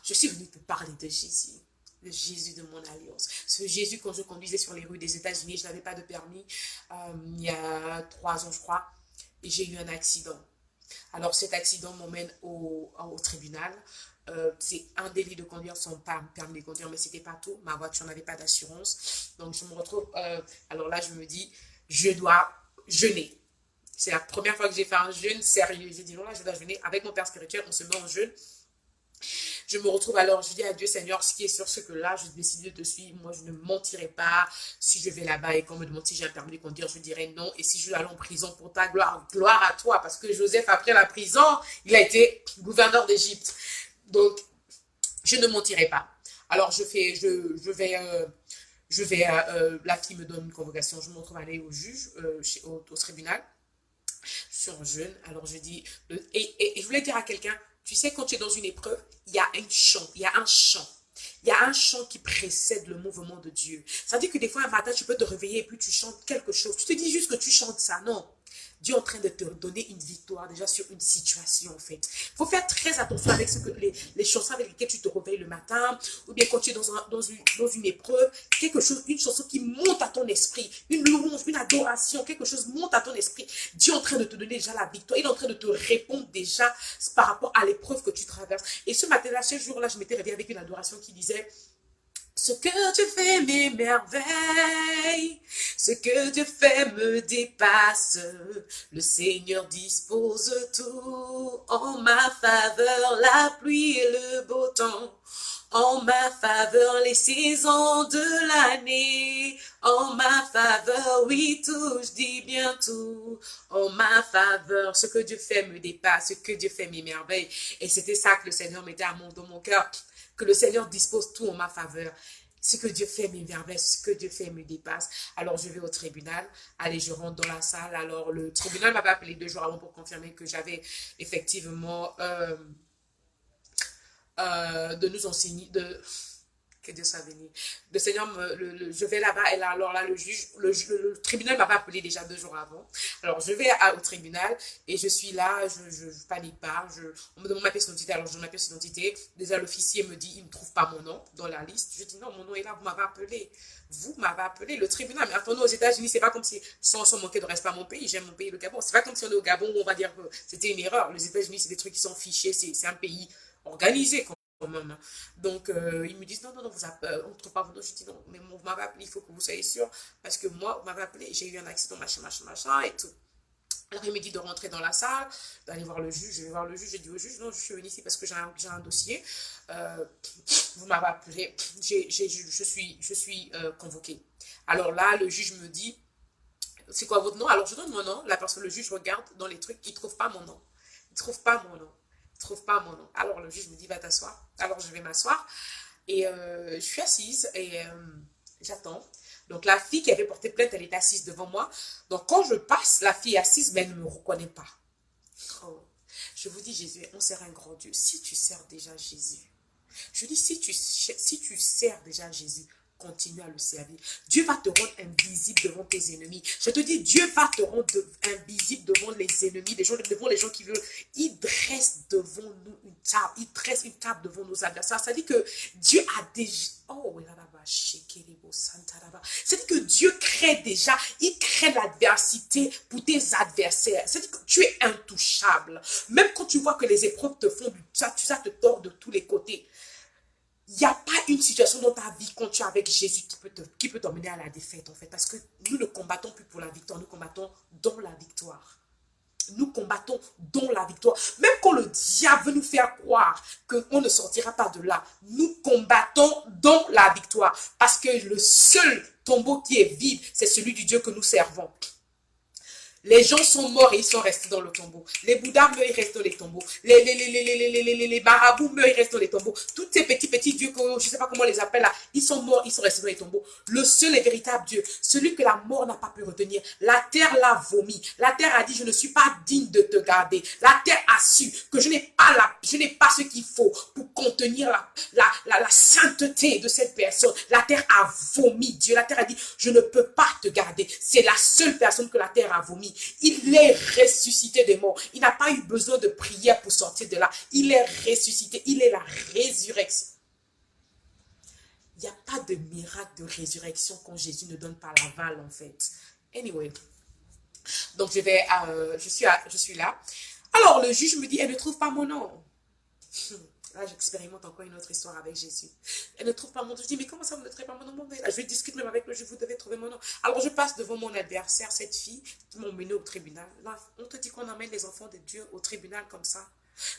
Je suis venue te parler de Jésus. Le Jésus de mon alliance. Ce Jésus, quand je conduisais sur les rues des États-Unis, je n'avais pas de permis, il y a 3 ans, je crois, et j'ai eu un accident. Alors, cet accident m'emmène au tribunal. C'est un délit de conduire sans permis de conduire, mais c'était pas tout. Ma voiture n'avait pas d'assurance. Donc, je me retrouve, alors là, je me dis, je dois jeûner. C'est la première fois que j'ai fait un jeûne sérieux. J'ai dit, non, là, je dois jeûner. Avec mon père spirituel, on se met en jeûne. Je me retrouve alors, je dis à Dieu, Seigneur, ce qui est sur ce que là, je décide de te suivre. Moi, je ne mentirai pas. Si je vais là-bas et qu'on me demande si j'ai un permis de conduire, je dirai non. Et si je vais aller en prison pour ta gloire, gloire à toi. Parce que Joseph, après la prison, il a été gouverneur d'Égypte. Donc, je ne mentirai pas. Alors, la fille me donne une convocation. Je me retrouve aller au juge, au tribunal, sur jeûne. Alors, je dis, et je voulais dire à quelqu'un, tu sais, quand tu es dans une épreuve, il y a un chant. Il y a un chant qui précède le mouvement de Dieu. Ça veut dire que des fois, un matin, tu peux te réveiller et puis tu chantes quelque chose. Tu te dis juste que tu chantes ça. Non. Dieu est en train de te donner une victoire déjà sur une situation en fait. Il faut faire très attention avec les chansons avec lesquelles tu te réveilles le matin, ou bien quand tu es dans une épreuve, une chanson qui monte à ton esprit, une louange, une adoration, quelque chose monte à ton esprit. Dieu est en train de te donner déjà la victoire, il est en train de te répondre déjà par rapport à l'épreuve que tu traverses. Et ce matin-là, ce jour-là, je m'étais réveillée avec une adoration qui disait: ce que tu fais m'émerveille, ce que tu fais me dépasse. Le Seigneur dispose tout en ma faveur, la pluie et le beau temps. En ma faveur, les saisons de l'année. En ma faveur, oui, tout, je dis bien tout. En ma faveur, ce que Dieu fait me dépasse, ce que Dieu fait m'émerveille. Et c'était ça que le Seigneur mettait dans mon cœur, que le Seigneur dispose tout en ma faveur. Ce que Dieu fait m'émerveille, ce que Dieu fait me dépasse. Alors je vais au tribunal, allez, je rentre dans la salle. Alors le tribunal m'avait appelé 2 jours avant pour confirmer que j'avais effectivement de nous enseigner, que Dieu soit béni. Le Seigneur, je vais là-bas et là, alors là, le tribunal m'avait appelé déjà 2 jours avant. Alors, je vais au tribunal et je suis là, je panique pas. On me demande ma pièce d'identité, alors je donne ma pièce d'identité. Déjà, l'officier me dit, il ne trouve pas mon nom dans la liste. Je dis, non, mon nom est là, vous m'avez appelé. Vous m'avez appelé, le tribunal. Mais attendez, aux États-Unis, c'est pas comme si, sans manquer de respect à mon pays, j'aime mon pays, le Gabon. C'est pas comme si on est au Gabon où on va dire que c'était une erreur. Les États-Unis, c'est des trucs qui sont fichés, c'est un pays organisé, quand même. Donc, ils me disent, non, non, non, on ne trouve pas votre nom. Je dis, non, mais vous m'avez appelé, il faut que vous soyez sûr, parce que moi, vous m'avez appelé, j'ai eu un accident, machin, machin, machin, et tout. Alors, il me dit de rentrer dans la salle, d'aller voir le juge. Je vais voir le juge, j'ai dit au juge, non, je suis venu ici parce que j'ai un dossier. Euh, vous m'avez appelé, je suis convoqué. Alors là, le juge me dit, c'est quoi votre nom? Alors, je donne mon nom, le juge regarde dans les trucs, il ne trouve pas mon nom. Il ne trouve pas mon nom. Il ne trouve pas mon nom. Alors, le juge me dit, va t'asseoir. Alors, je vais m'asseoir. Et je suis assise et j'attends. Donc, la fille qui avait porté plainte, elle est assise devant moi. Donc, quand je passe, la fille est assise, mais elle ne me reconnaît pas. Oh. Je vous dis, Jésus, on sert un grand Dieu. Si tu sers déjà Jésus, je dis, si tu sers déjà Jésus, continue à le servir. Dieu va te rendre invisible devant tes ennemis. Je te dis, Dieu va te rendre invisible devant les ennemis, devant les gens qui veulent. Il dresse devant nous une table. Il dresse une table devant nos adversaires. Ça dit que Dieu a déjà... Oh, c'est-à-dire que Dieu crée déjà, il crée l'adversité pour tes adversaires. C'est-à-dire que tu es intouchable. Même quand tu vois que les épreuves te font ça te tord de tous les côtés. Il n'y a pas une situation dans ta vie quand tu es avec Jésus qui peut t'emmener à la défaite, en fait. Parce que nous ne combattons plus pour la victoire, nous combattons dans la victoire. Nous combattons dans la victoire. Même quand le diable veut nous faire croire qu'on ne sortira pas de là, nous combattons dans la victoire. Parce que le seul tombeau qui est vide, c'est celui du Dieu que nous servons. Les gens sont morts et ils sont restés dans le tombeau. Les Bouddhas meurent, ils restent dans les tombeaux. Les marabouts meurent, ils restent dans les tombeaux. Tous ces petits dieux, que je ne sais pas comment on les appelle là, ils sont morts, ils sont restés dans les tombeaux. Le seul et véritable Dieu, celui que la mort n'a pas pu retenir. La terre l'a vomi. La terre a dit, je ne suis pas digne de te garder. La terre a su que je n'ai pas ce qu'il faut pour contenir la sainteté de cette personne. La terre a vomi Dieu. La terre a dit, je ne peux pas te garder. C'est la seule personne que la terre a vomi. Il est ressuscité des morts. Il n'a pas eu besoin de prière pour sortir de là. Il est ressuscité. Il est la résurrection. Il n'y a pas de miracle de résurrection quand Jésus ne donne pas l'aval, en fait. Anyway. Donc, je suis là. Alors, le juge me dit, elle ne trouve pas mon nom. Là, j'expérimente encore une autre histoire avec Jésus. Elle ne trouve pas mon nom. Je dis, mais comment ça, vous ne trouvez pas mon nom? Là, je discute même avec le juge, vous devez trouver mon nom. Alors, je passe devant mon adversaire, cette fille qui m'a emmené au tribunal. Là, on te dit qu'on amène les enfants de Dieu au tribunal comme ça.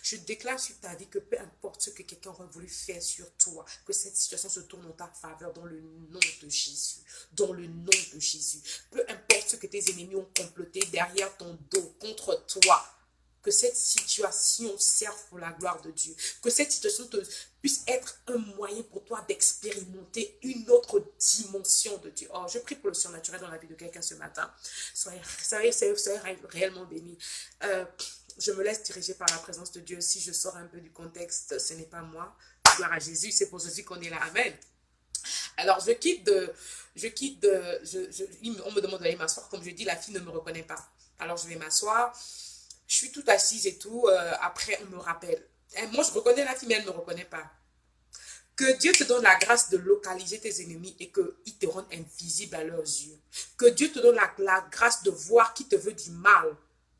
Je déclare sur ta vie que peu importe ce que quelqu'un aurait voulu faire sur toi, que cette situation se tourne en ta faveur dans le nom de Jésus. Dans le nom de Jésus. Peu importe ce que tes ennemis ont comploté derrière ton dos, contre toi. Que cette situation serve pour la gloire de Dieu. Que cette situation puisse être un moyen pour toi d'expérimenter une autre dimension de Dieu. Oh, je prie pour le surnaturel dans la vie de quelqu'un ce matin. Soyez réellement bénis. Je me laisse diriger par la présence de Dieu. Si je sors un peu du contexte, ce n'est pas moi. Gloire à Jésus, c'est pour Jésus qu'on est là. Amen. Alors, on me demande d'aller m'asseoir. Comme je dis, la fille ne me reconnaît pas. Alors, je vais m'asseoir. Je suis toute assise et tout. Après, on me rappelle. Et moi, je reconnais la fille, mais elle ne me reconnaît pas. Que Dieu te donne la grâce de localiser tes ennemis et qu'ils te rendent invisible à leurs yeux. Que Dieu te donne la grâce de voir qui te veut du mal.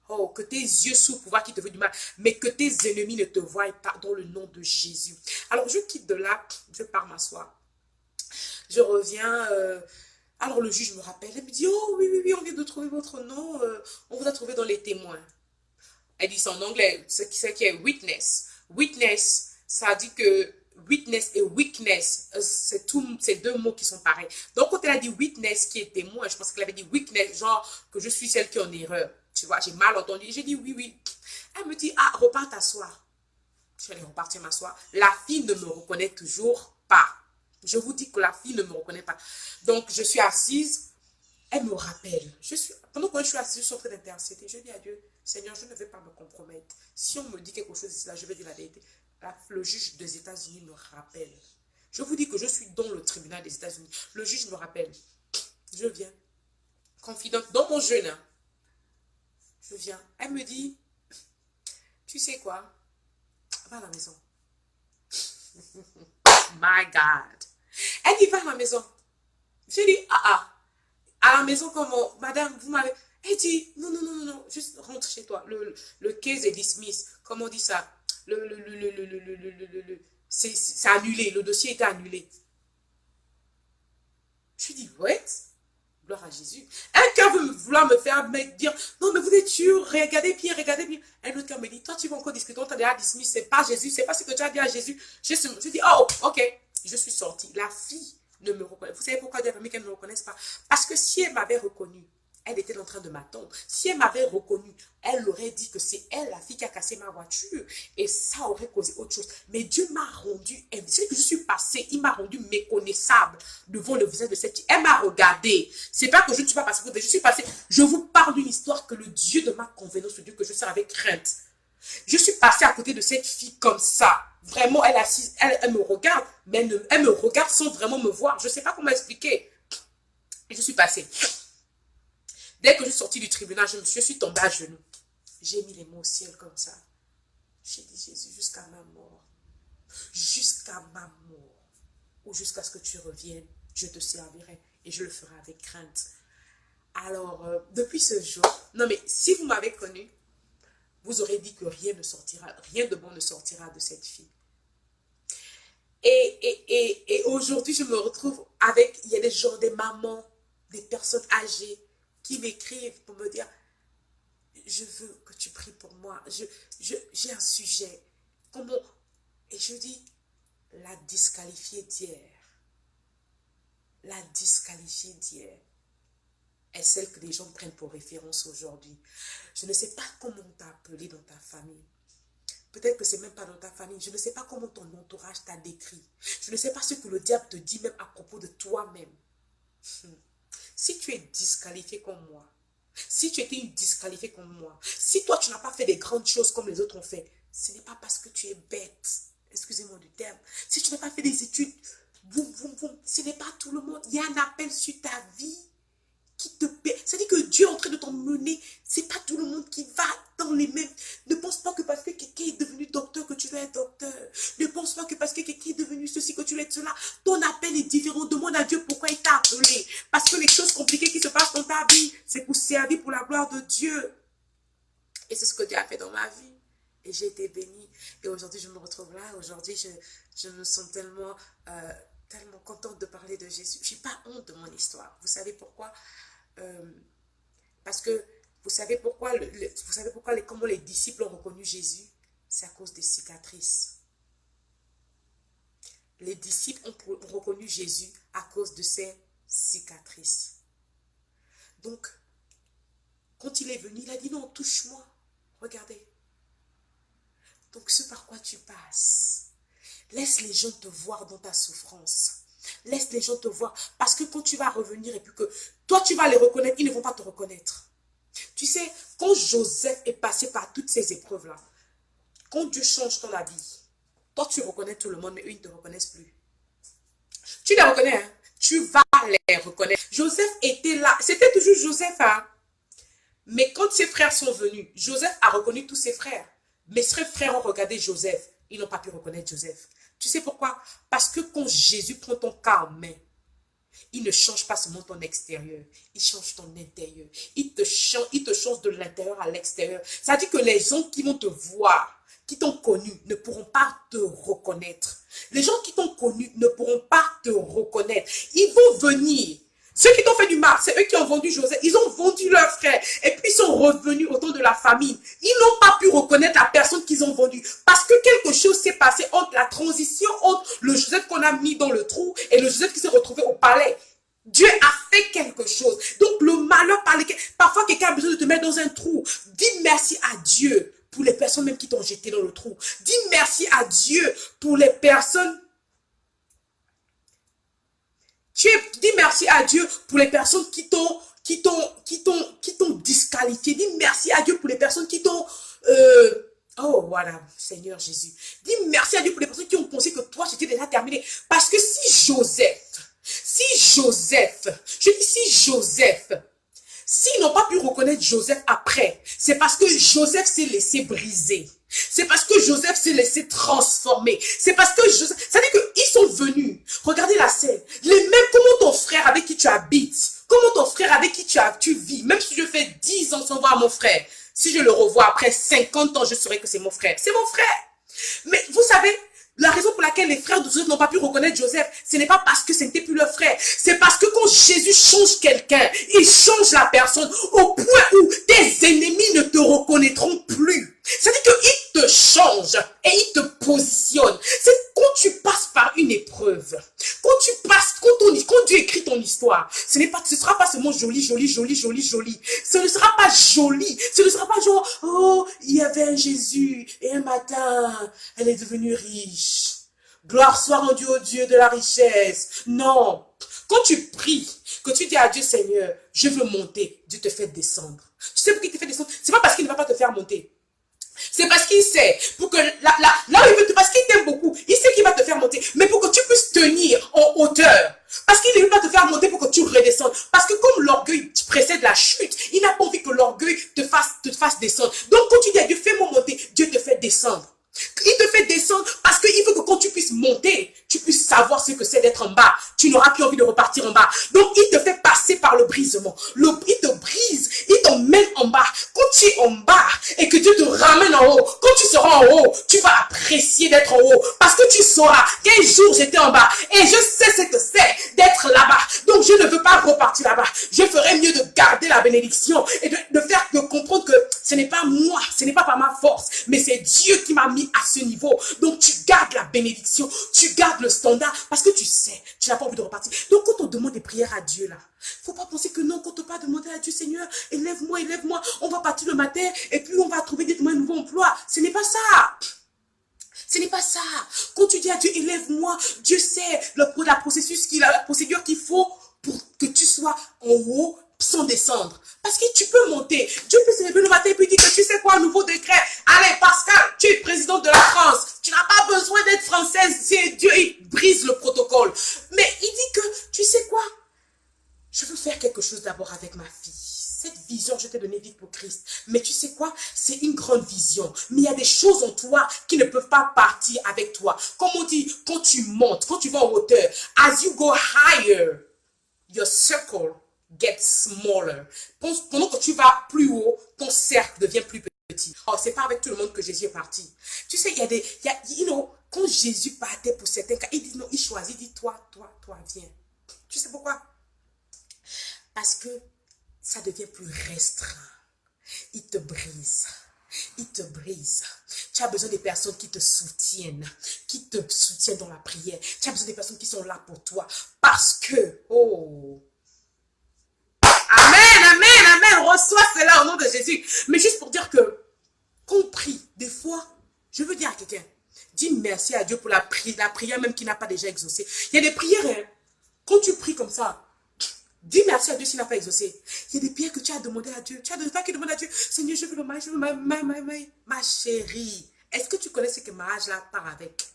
Oh, que tes yeux s'ouvrent pour voir qui te veut du mal. Mais que tes ennemis ne te voient pas dans le nom de Jésus. Alors, je quitte de là. Je pars m'asseoir. Je reviens... alors, le juge me rappelle. Elle me dit, oh oui, on vient de trouver votre nom. On vous a trouvé dans les témoins. Elle dit ça en anglais, ce qui est witness. Witness, ça dit que witness et weakness, c'est deux mots qui sont pareils. Donc, quand elle a dit witness, qui est témoin, je pense qu'elle avait dit weakness, genre que je suis celle qui est en erreur. Tu vois, j'ai mal entendu. J'ai dit oui. Elle me dit, ah, repars t'asseoir. Je vais repartir m'asseoir. La fille ne me reconnaît toujours pas. Je vous dis que la fille ne me reconnaît pas. Donc, je suis assise. Elle me rappelle. Pendant que je suis assise, je suis en train d'intercéder. Je dis à Dieu, Seigneur, je ne vais pas me compromettre. Si on me dit quelque chose ici, là, je vais dire la vérité. Le juge des États-Unis me rappelle. Je vous dis que je suis dans le tribunal des États-Unis. Le juge me rappelle. Je viens. Confidente, dans mon jeûne. Hein. Je viens. Elle me dit, tu sais quoi? Va à la maison. My God. Elle dit, va à la maison. J'ai dit, à la maison, comment? Madame, vous m'avez... Elle dit, non, non, non, non, non, juste rentre chez toi. Le case est dismiss. Comment on dit ça? C'est annulé. Le dossier était annulé. Je dis, what? Gloire à Jésus. Un cœur veut vouloir me faire dire, non, mais vous êtes sûr, regardez bien, regardez bien. Un autre cœur me dit, toi, tu vas encore discuter, on t'a déjà dismiss, c'est pas Jésus, c'est pas ce que tu as dit à Jésus. Je dis, oh, ok. Je suis sortie. La fille ne me reconnaît. Vous savez pourquoi Dieu a permis qu'elle ne me reconnaisse pas? Parce que si elle m'avait reconnue, elle était en train de m'attendre. Si elle m'avait reconnue, elle aurait dit que c'est elle, la fille, qui a cassé ma voiture. Et ça aurait causé autre chose. Mais Dieu m'a rendu, c'est que je suis passée, il m'a rendu méconnaissable devant le visage de cette fille. Elle m'a regardé. C'est pas que je ne suis pas passée, je suis passée. Je vous parle d'une histoire que le Dieu de ma convenance, le Dieu que je sers avec crainte. Je suis passée à côté de cette fille comme ça. Vraiment, elle assise, elle me regarde, mais elle me regarde sans vraiment me voir. Je ne sais pas comment expliquer. Et je suis passée. Dès que je suis sortie du tribunal, je suis tombée à genoux. J'ai mis les mains au ciel comme ça. J'ai dit, Jésus, jusqu'à ma mort, ou jusqu'à ce que tu reviennes, je te servirai et je le ferai avec crainte. Alors, depuis ce jour, non mais si vous m'avez connu, vous aurez dit que rien de bon ne sortira de cette fille. Et aujourd'hui, je me retrouve avec, il y a des gens, des mamans, des personnes âgées qui m'écrivent pour me dire, je veux que tu pries pour moi, j'ai un sujet. Comment? Et je dis, la disqualifiée d'hier est celle que les gens prennent pour référence aujourd'hui. Je ne sais pas comment on t'a appelé dans ta famille. Peut-être que c'est même pas dans ta famille. Je ne sais pas comment ton entourage t'a décrit. Je ne sais pas ce que le diable te dit même à propos de toi-même. Si tu es disqualifié comme moi, si tu étais une disqualifiée comme moi, si toi tu n'as pas fait des grandes choses comme les autres ont fait, ce n'est pas parce que tu es bête. Excusez-moi du terme. Si tu n'as pas fait des études, boum, boum, boum, ce n'est pas tout le monde. Il y a un appel sur ta vie qui te paie. C'est-à-dire que Dieu est en train de t'emmener. C'est pas tout le monde qui va dans les mêmes. Ne pense pas que parce que quelqu'un est devenu docteur que tu dois être docteur. Ne pense pas que parce que quelqu'un est devenu ceci que tu dois être cela. Ton appel est différent. Demande à Dieu pourquoi il t'a appelé. Parce que les choses compliquées qui se passent dans ta vie, c'est pour servir pour la gloire de Dieu. Et c'est ce que Dieu a fait dans ma vie. Et j'ai été bénie. Et aujourd'hui, je me retrouve là. Aujourd'hui, je me sens tellement contente de parler de Jésus. Je n'ai pas honte de mon histoire. Vous savez pourquoi? Parce que vous savez pourquoi, comment les disciples ont reconnu Jésus? C'est à cause des cicatrices. Les disciples ont reconnu Jésus à cause de ses cicatrices. Donc, quand il est venu, il a dit non, touche-moi. Regardez. Donc, ce par quoi tu passes, laisse les gens te voir dans ta souffrance. Laisse les gens te voir. Parce que quand tu vas revenir et puis que toi, tu vas les reconnaître, ils ne vont pas te reconnaître. Tu sais, quand Joseph est passé par toutes ces épreuves-là, quand Dieu change ton avis, toi, tu reconnais tout le monde, mais eux, ils ne te reconnaissent plus. Tu les reconnais, hein? Tu vas les reconnaître. Joseph était là. C'était toujours Joseph, hein? Mais quand ses frères sont venus, Joseph a reconnu tous ses frères. Mais ses frères ont regardé Joseph. Ils n'ont pas pu reconnaître Joseph. Tu sais pourquoi? Parce que quand Jésus prend ton cas en main, il ne change pas seulement ton extérieur, il change ton intérieur. Il te change de l'intérieur à l'extérieur. Ça dit que les gens qui vont te voir, qui t'ont connu, ne pourront pas te reconnaître. Les gens qui t'ont connu ne pourront pas te reconnaître. Ils vont venir. Ceux qui t'ont fait du mal, c'est eux qui ont vendu Joseph. Ils ont vendu leur frère. Et puis ils sont revenus au temps de la famine. Ils n'ont pas pu reconnaître la personne qu'ils ont vendue. Parce que quelque chose s'est passé entre la transition, entre le Joseph qu'on a mis dans le trou et le Joseph qui s'est retrouvé au palais. Dieu a fait quelque chose. Donc le malheur par lequel, parfois quelqu'un a besoin de te mettre dans un trou. Dis merci à Dieu pour les personnes même qui t'ont jeté dans le trou. Dis merci à Dieu pour les personnes merci à Dieu pour les personnes qui t'ont disqualifié. Dis merci à Dieu pour les personnes qui t'ont... oh, voilà, Seigneur Jésus. Dis merci à Dieu pour les personnes qui ont pensé que toi, c'était déjà terminé. Parce que si Joseph, je dis si Joseph, s'ils n'ont pas pu reconnaître Joseph après, c'est parce que Joseph s'est laissé briser. C'est parce que Joseph s'est laissé transformer. C'est parce que Joseph... Ça veut dire qu'ils sont venus. Regardez la scène. Les mêmes, comment ton frère avec qui tu habites, comment ton frère avec qui tu vis, même si je fais 10 ans sans voir mon frère, si je le revois après 50 ans, je saurai que c'est mon frère. C'est mon frère. Mais vous savez, la raison pour laquelle les frères de Joseph n'ont pas pu reconnaître Joseph, ce n'est pas parce que ce n'était plus leur frère. C'est parce que quand Jésus change quelqu'un, il change la personne au point où tes ennemis ne te reconnaîtront plus. C'est-à-dire qu'il te change et il te positionne. C'est quand tu passes par une épreuve, quand Dieu écrit ton histoire, ce ne sera pas seulement joli. Ce ne sera pas joli. Ce ne sera pas genre, oh, il y avait un Jésus et un matin, elle est devenue riche. Gloire soit rendue au Dieu de la richesse. Non. Quand tu pries, que tu dis à Dieu, Seigneur, je veux monter, Dieu te fait descendre. Tu sais pourquoi il te fait descendre? C'est pas parce qu'il ne va pas te faire monter. C'est parce qu'il sait, pour que là où il veut parce qu'il t'aime beaucoup, il sait qu'il va te faire monter, mais pour que tu puisses tenir en hauteur, parce qu'il ne veut pas te faire monter pour que tu redescendes, parce que comme l'orgueil précède la chute, il n'a pas envie que l'orgueil te fasse descendre. Donc quand tu dis à Dieu, fais-moi monter, Dieu te fait descendre. Il te fait descendre parce qu'il veut que quand tu puisses monter, tu puisses savoir ce que c'est d'être en bas. Tu n'auras plus envie de repartir en bas. Donc, il te fait passer par le brisement. Il te brise, il t'emmène en bas. Quand tu es en bas et que Dieu te ramène en haut, quand tu seras en haut, tu vas apprécier d'être en haut. Parce que tu sauras quel jour j'étais en bas. Et je sais ce que c'est d'être là-bas. Donc, je ne veux pas repartir là-bas. Je ferais mieux de garder la bénédiction et de comprendre que ce n'est pas moi, ce n'est pas par ma force, mais c'est Dieu qui m'a mis à ce niveau. Donc, tu gardes la bénédiction, tu gardes le standard parce que tu sais, tu n'as pas envie de repartir. Donc, quand on demande des prières à Dieu, là, faut pas penser que non, quand on pas demander à Dieu, Seigneur, élève-moi, on va partir le matin et puis on va trouver un nouveau emploi. Ce n'est pas ça. Ce n'est pas ça. Quand tu dis à Dieu, élève-moi, Dieu sait la procédure qu'il faut pour que tu sois en haut sans descendre. Parce que tu peux monter. Dieu peut se lever le matin et puis dire que tu sais quoi, un nouveau décret. Allez, Pascal, tu es président de la France. Tu n'as pas besoin d'être française. Dieu, il brise le protocole. Mais il dit que, tu sais quoi, je veux faire quelque chose d'abord avec ma fille. Cette vision, je t'ai donné vite pour Christ. Mais tu sais quoi? C'est une grande vision. Mais il y a des choses en toi qui ne peuvent pas partir avec toi. Comme on dit, quand tu montes, quand tu vas en hauteur, as you go higher, your circle gets smaller. Pendant que tu vas plus haut, ton cercle devient plus petit. Oh, c'est pas avec tout le monde que Jésus est parti. Tu sais, quand Jésus partait pour certains cas, il dit non, il choisit, il dit toi, viens. Tu sais pourquoi? Parce que ça devient plus restreint. Il te brise. Il te brise. Tu as besoin des personnes qui te soutiennent dans la prière. Tu as besoin des personnes qui sont là pour toi. Parce que, oh, amen, reçois cela au nom de Jésus. Mais juste pour dire que, quand on prie, des fois, je veux dire à quelqu'un, dis merci à Dieu pour la prière même qui n'a pas déjà exaucé. Il y a des prières, hein, quand tu pries comme ça, dis merci à Dieu s'il n'a pas exaucé. Il y a des prières que tu as demandé à Dieu. Tu as des fois qui demandent à Dieu, Seigneur, je veux le mariage, je veux ma chérie. Est-ce que tu connais ce que le mariage là part avec?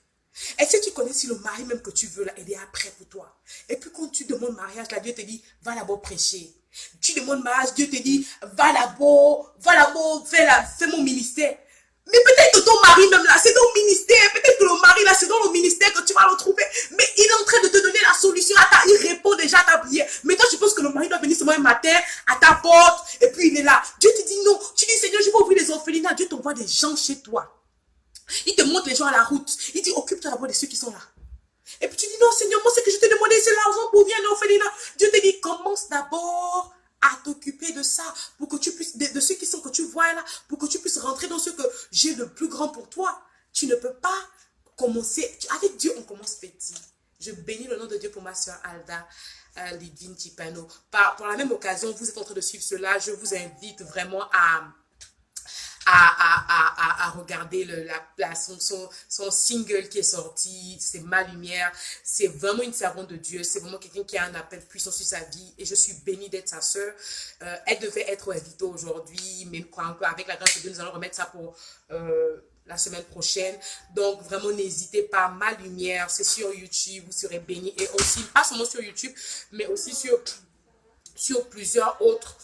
Est-ce que tu connais si le mari même que tu veux là, il est prêt pour toi? Et puis quand tu demandes mariage là, Dieu te dit, va d'abord prêcher. Tu demandes mariage, Dieu te dit, va d'abord, fais mon ministère. Mais peut-être que ton mari même là, c'est ton ministère. Peut-être que le mari là, c'est dans le ministère que tu vas le trouver. Mais il est en train de te donner la solution. Il répond déjà à ta prière. Mais toi, je pense que le mari doit venir seulement un matin à ta porte. Et puis il est là. Dieu te dit non. Tu dis, Seigneur, je vais ouvrir les orphelinats. Dieu t'envoie des gens chez toi. Il te montre les gens à la route. Il dit, occupe-toi d'abord de ceux qui sont là. Et puis tu dis, non, Seigneur, moi, ce que je t'ai demandé, c'est l'argent pour venir à l'orphelinat. Dieu te dit, commence d'abord à t'occuper de ça, pour que tu puisses, de ceux qui sont que tu vois là, pour que tu puisses rentrer dans ce que j'ai le plus grand pour toi. Tu ne peux pas commencer, avec Dieu on commence petit. Je bénis le nom de Dieu pour ma soeur Alda Lidine Tipano. Pour la même occasion, vous êtes en train de suivre cela, je vous invite vraiment à regarder son single qui est sorti, c'est Ma Lumière. C'est vraiment une servante de Dieu, c'est vraiment quelqu'un qui a un appel puissant sur sa vie et je suis bénie d'être sa sœur. Elle devait être invitée aujourd'hui, mais avec la grâce de Dieu, nous allons remettre ça pour la semaine prochaine. Donc, vraiment, n'hésitez pas. Ma Lumière, c'est sur YouTube, vous serez bénis. Et aussi, pas seulement sur YouTube, mais aussi sur plusieurs autres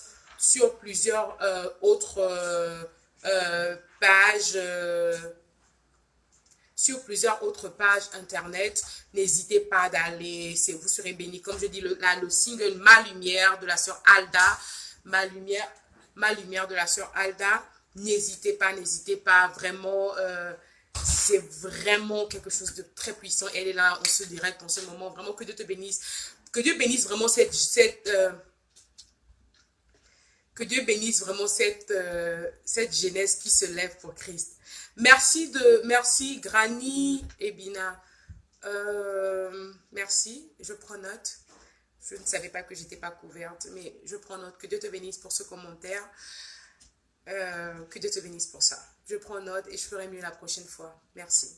pages, sur plusieurs autres pages internet. N'hésitez pas d'aller, vous serez bénis. Comme je dis, le single Ma Lumière de la sœur Alda, Ma Lumière de la sœur Alda. N'hésitez pas, vraiment, c'est vraiment quelque chose de très puissant. Elle est là, on se direct en ce moment. Vraiment, que Dieu te bénisse. Que Dieu bénisse vraiment que Dieu bénisse vraiment cette jeunesse qui se lève pour Christ. Merci Granny et Bina. Merci, je prends note. Je ne savais pas que j'étais pas couverte, mais je prends note. Que Dieu te bénisse pour ce commentaire. Que Dieu te bénisse pour ça. Je prends note et je ferai mieux la prochaine fois. Merci.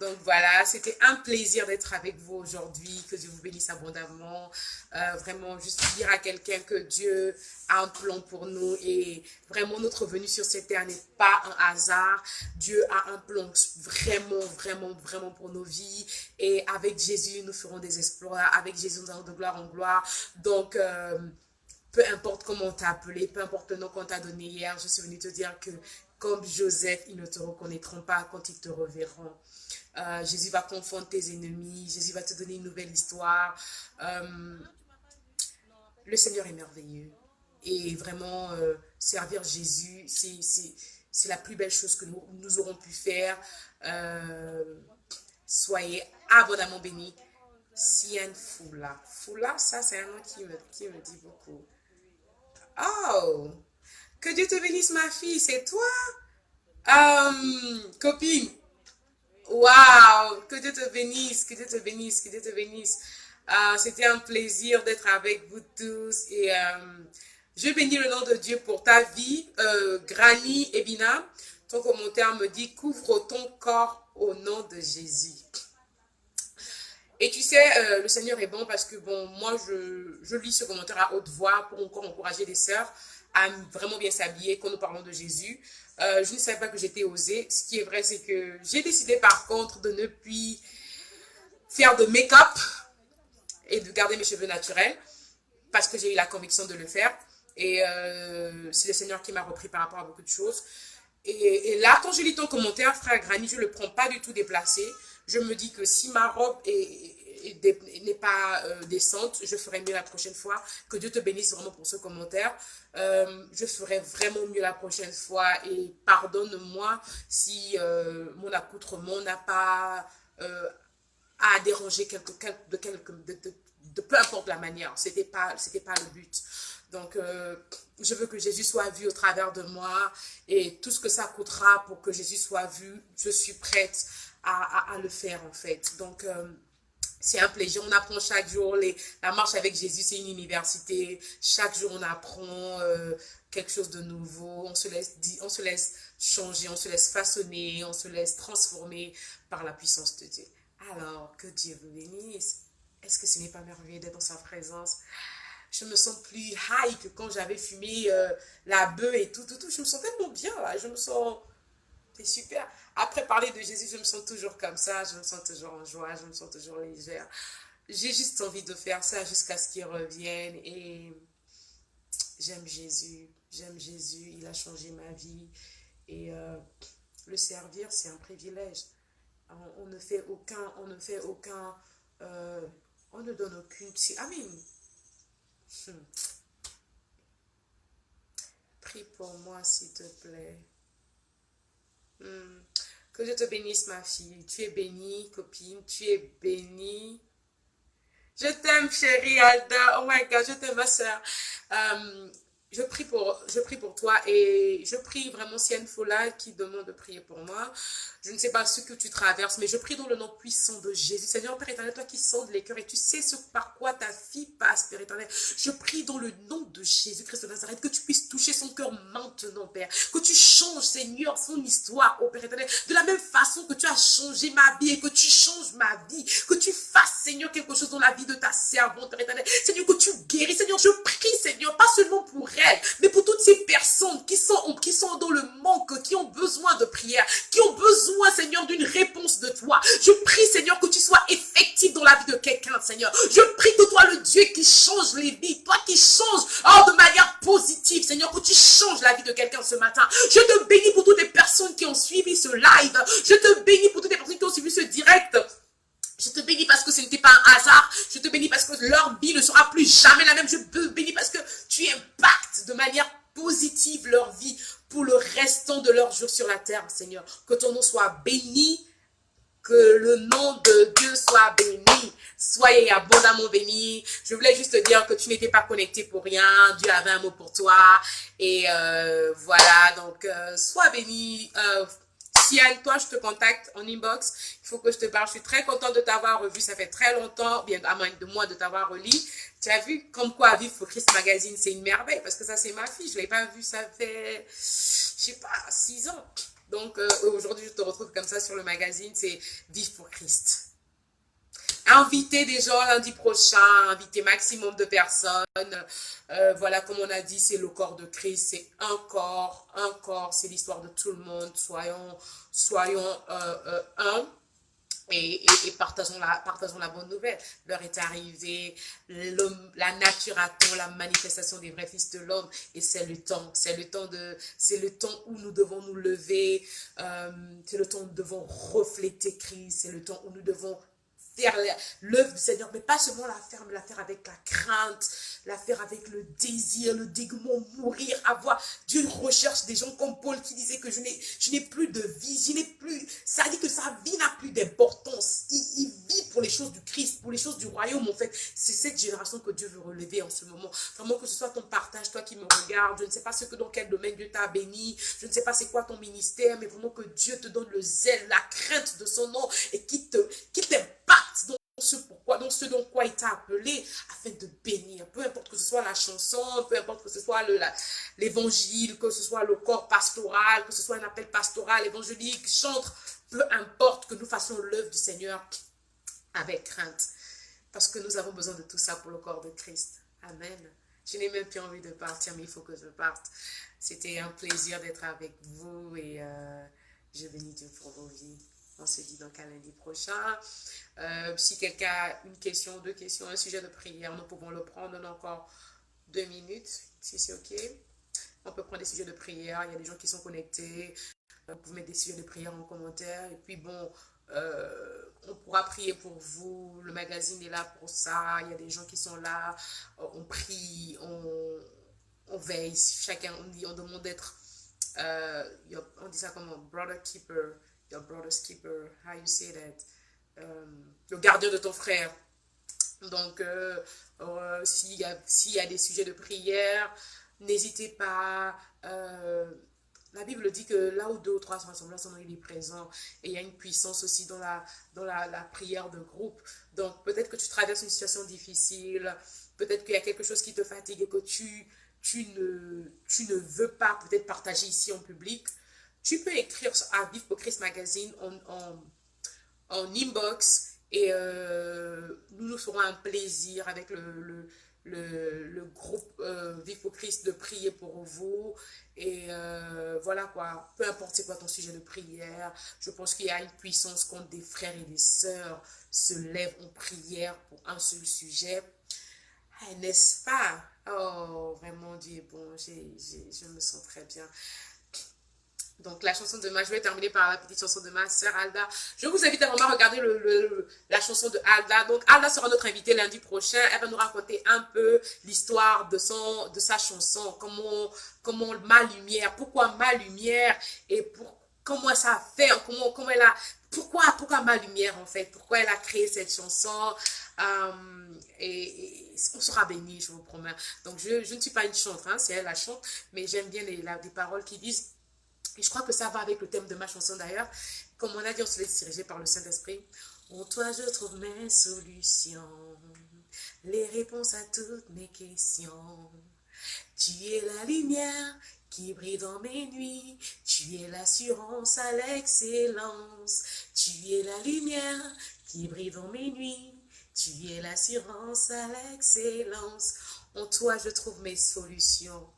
Donc voilà, c'était un plaisir d'être avec vous aujourd'hui. Que Dieu vous bénisse abondamment. Vraiment, juste dire à quelqu'un que Dieu a un plan pour nous et vraiment notre venue sur cette terre n'est pas un hasard. Dieu a un plan vraiment pour nos vies et avec Jésus, nous ferons des exploits. Avec Jésus, nous allons de gloire en gloire. Donc, peu importe comment on t'a appelé, peu importe le nom qu'on t'a donné hier, je suis venue te dire que comme Joseph, ils ne te reconnaîtront pas quand ils te reverront. Jésus va confondre tes ennemis, Jésus va te donner une nouvelle histoire. Le Seigneur est merveilleux. Et vraiment, servir Jésus, c'est la plus belle chose que nous aurons pu faire. Soyez abondamment bénis. Sien Fula. Fula, ça c'est un nom qui me dit beaucoup. Oh, que Dieu te bénisse ma fille, c'est toi? Copine, waouh, que Dieu te bénisse, que Dieu te bénisse, que Dieu te bénisse. C'était un plaisir d'être avec vous tous et je bénis le nom de Dieu pour ta vie. Granny Ebina, ton commentaire me dit couvre ton corps au nom de Jésus. Et tu sais, le Seigneur est bon parce que, bon, moi, je lis ce commentaire à haute voix pour encore encourager les sœurs à vraiment bien s'habiller quand nous parlons de Jésus. Je ne savais pas que j'étais osée. Ce qui est vrai, c'est que j'ai décidé par contre de ne plus faire de make-up et de garder mes cheveux naturels parce que j'ai eu la conviction de le faire. Et c'est le Seigneur qui m'a repris par rapport à beaucoup de choses. Et là, quand je lis ton commentaire, frère Granny, je ne le prends pas du tout déplacé. Je me dis que si ma robe n'est pas décente, je ferai mieux la prochaine fois. Que Dieu te bénisse vraiment pour ce commentaire. Je ferai vraiment mieux la prochaine fois et pardonne-moi si mon accoutrement n'a pas à déranger de peu importe la manière. C'était pas le but. Donc, je veux que Jésus soit vu au travers de moi et tout ce que ça coûtera pour que Jésus soit vu, je suis prête à le faire en fait. Donc, c'est un plaisir. On apprend chaque jour. La marche avec Jésus, c'est une université. Chaque jour, on apprend quelque chose de nouveau. On se laisse changer, on se laisse façonner, on se laisse transformer par la puissance de Dieu. Alors, que Dieu vous bénisse. Est-ce que ce n'est pas merveilleux d'être dans sa présence? Je me sens plus high que quand j'avais fumé la bœuf et tout. Je me sens tellement bien là. Je me sens... C'est super. Après parler de Jésus, je me sens toujours comme ça. Je me sens toujours en joie. Je me sens toujours légère. J'ai juste envie de faire ça jusqu'à ce qu'il revienne. Et j'aime Jésus. J'aime Jésus. Il a changé ma vie. Et le servir, c'est un privilège. On ne fait aucun... on ne donne aucune... Amen. Prie pour moi, s'il te plaît. Que Dieu te bénisse, ma fille. Tu es bénie, copine. Tu es bénie. Je t'aime, chérie Alda. Oh my God, je t'aime, ma soeur. Je prie pour toi et je prie vraiment s'il y a une folie qui demande de prier pour moi. Je ne sais pas ce que tu traverses, mais je prie dans le nom puissant de Jésus. Seigneur, Père éternel, toi qui sondes les cœurs et tu sais ce par quoi ta fille passe, Père éternel. Je prie dans le nom de Jésus-Christ de Nazareth que tu puisses toucher son cœur maintenant, Père. Que tu changes, Seigneur, son histoire, oh Père éternel. De la même façon que tu as changé ma vie et que tu changes ma vie. Que tu fasses, Seigneur, quelque chose dans la vie de ta servante, Père éternel. Seigneur, que tu guéris. Seigneur, je prie, Seigneur, pas seulement pour elle, mais pour toutes ces personnes qui sont dans le manque, qui ont besoin de prière, qui ont besoin, Seigneur, d'une réponse de toi. Je prie, Seigneur, que tu sois effectif dans la vie de quelqu'un, Seigneur. Je prie que toi, le Dieu qui change les vies, toi qui changes de manière positive, Seigneur, que tu changes la vie de quelqu'un ce matin. Je te bénis pour toutes les personnes qui ont suivi ce live. Je te bénis pour toutes les personnes qui ont suivi ce direct. Je te bénis parce que ce n'était pas un hasard. Je te bénis parce que leur vie ne sera plus jamais la même. Je te bénis parce que tu impactes de manière positive leur vie pour le restant de leurs jours sur la terre, Seigneur. Que ton nom soit béni, que le nom de Dieu soit béni. Soyez abondamment bénis. Je voulais juste te dire que tu n'étais pas connecté pour rien. Dieu avait un mot pour toi. Et voilà, donc sois béni. Siane, toi, je te contacte en inbox. Il faut que je te parle. Je suis très contente de t'avoir revu. Ça fait très longtemps, bien à moins de moi, de t'avoir relu. Tu as vu comme quoi Vivre pour Christ Magazine, c'est une merveille. Parce que ça, c'est ma fille. Je ne l'ai pas vue, ça fait, je sais pas, 6 ans. Donc, aujourd'hui, je te retrouve comme ça sur le magazine. C'est Vivre pour Christ. Invitez des gens lundi prochain, invitez maximum de personnes. Voilà, comme on a dit, c'est le corps de Christ, c'est un corps, c'est l'histoire de tout le monde. Soyons un et partageons la bonne nouvelle. L'heure est arrivée, la nature attend la manifestation des vrais fils de l'homme et c'est le temps où nous devons nous lever, c'est le temps où nous devons refléter Christ, c'est le temps où nous devons faire l'œuvre du Seigneur, mais pas seulement la faire, mais la faire avec la crainte, la faire avec le désir, le dégoût, mourir, avoir. Dieu recherche des gens comme Paul qui disait que je n'ai plus de vie, ça dit que sa vie n'a plus d'importance. Il vit pour les choses du Christ, pour les choses du royaume, en fait. C'est cette génération que Dieu veut relever en ce moment. Vraiment que ce soit ton partage, toi qui me regardes, je ne sais pas dans quel domaine Dieu t'a béni, je ne sais pas c'est quoi ton ministère, mais vraiment que Dieu te donne le zèle, la crainte de son nom et qui t'impacte dans ce dont quoi il t'a appelé afin de bénir. Peu importe que ce soit la chanson, peu importe que ce soit l'évangile, que ce soit le corps pastoral, que ce soit un appel pastoral, évangélique, chantre, peu importe que nous fassions l'œuvre du Seigneur avec crainte. Parce que nous avons besoin de tout ça pour le corps de Christ. Amen. Je n'ai même plus envie de partir, mais il faut que je parte. C'était un plaisir d'être avec vous et je bénis Dieu pour vos vies. On se dit donc à lundi prochain. Si quelqu'un a une question, 2 questions, un sujet de prière, nous pouvons le prendre. On a encore 2 minutes, si c'est OK. On peut prendre des sujets de prière. Il y a des gens qui sont connectés. Vous pouvez mettre des sujets de prière en commentaire. Et puis bon, on pourra prier pour vous. Le magazine est là pour ça. Il y a des gens qui sont là. On prie, on veille. Chacun, on demande d'être, on dit ça comme un brother keeper. Your brother's keeper, how you say that? Le gardien de ton frère. Donc, s'il y a des sujets de prière, n'hésitez pas. La Bible dit que là où 2 ou 3 sont rassemblés, il est présent. Et il y a une puissance aussi dans la prière de groupe. Donc, peut-être que tu traverses une situation difficile. Peut-être qu'il y a quelque chose qui te fatigue et que tu ne veux pas peut-être partager ici en public. Tu peux écrire à Vivre pour Christ Magazine en inbox et nous nous ferons un plaisir avec le groupe Vivre pour Christ de prier pour vous. Et voilà quoi, peu importe c'est quoi ton sujet de prière, je pense qu'il y a une puissance quand des frères et des sœurs se lèvent en prière pour un seul sujet. Ah, n'est-ce pas? Oh, vraiment Dieu est bon, je me sens très bien. Donc, la chanson de ma, je vais terminer par la petite chanson de ma sœur Alda. Je vous invite à vraiment regarder la chanson de Alda. Donc, Alda sera notre invitée lundi prochain. Elle va nous raconter un peu l'histoire de sa chanson. Comment ma lumière, pourquoi ma lumière et comment ça a fait, comment elle a, pourquoi ma lumière en fait, pourquoi elle a créé cette chanson. Et on sera béni, je vous promets. Donc, je ne suis pas une chanteuse, hein, c'est elle la chante, mais j'aime bien les paroles qui disent. Et je crois que ça va avec le thème de ma chanson d'ailleurs. comme on a dit, on se laisse diriger par le Saint-Esprit. En toi, je trouve mes solutions, les réponses à toutes mes questions. Tu es la lumière qui brille dans mes nuits. Tu es l'assurance à l'excellence. Tu es la lumière qui brille dans mes nuits. Tu es l'assurance à l'excellence. En toi, je trouve mes solutions,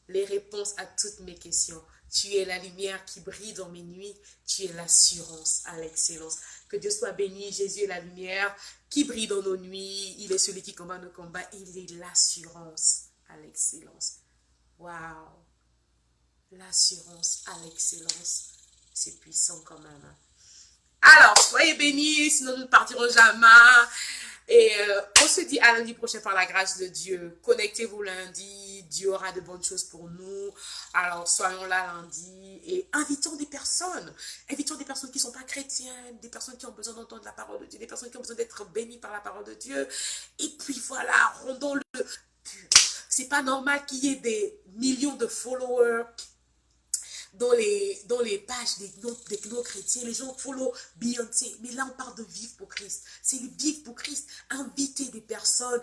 les réponses à toutes mes questions. Tu es la lumière qui brille dans mes nuits. Tu es l'assurance à l'excellence. Que Dieu soit béni. Jésus est la lumière qui brille dans nos nuits. Il est celui qui combat nos combats. Il est l'assurance à l'excellence. Waouh! L'assurance à l'excellence. C'est puissant quand même. Alors, soyez bénis, sinon nous ne partirons jamais. Et on se dit à lundi prochain par la grâce de Dieu. Connectez-vous lundi. Dieu aura de bonnes choses pour nous. Alors, soyons là lundi et invitons des personnes. Invitons des personnes qui ne sont pas chrétiennes, des personnes qui ont besoin d'entendre la parole de Dieu, des personnes qui ont besoin d'être bénies par la parole de Dieu. Et puis voilà, rendons-le. C'est pas normal qu'il y ait des millions de followers dans les pages des non-chrétiens. Les gens follow Beyoncé. Mais là, on parle de vivre pour Christ. C'est le vivre pour Christ. Invitez des personnes.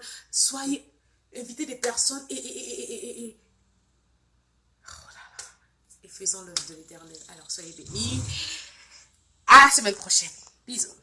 Invitez des personnes et oh là là. Et faisons l'œuvre de l'Éternel. Alors, soyez bénis. À la semaine prochaine. Bisous.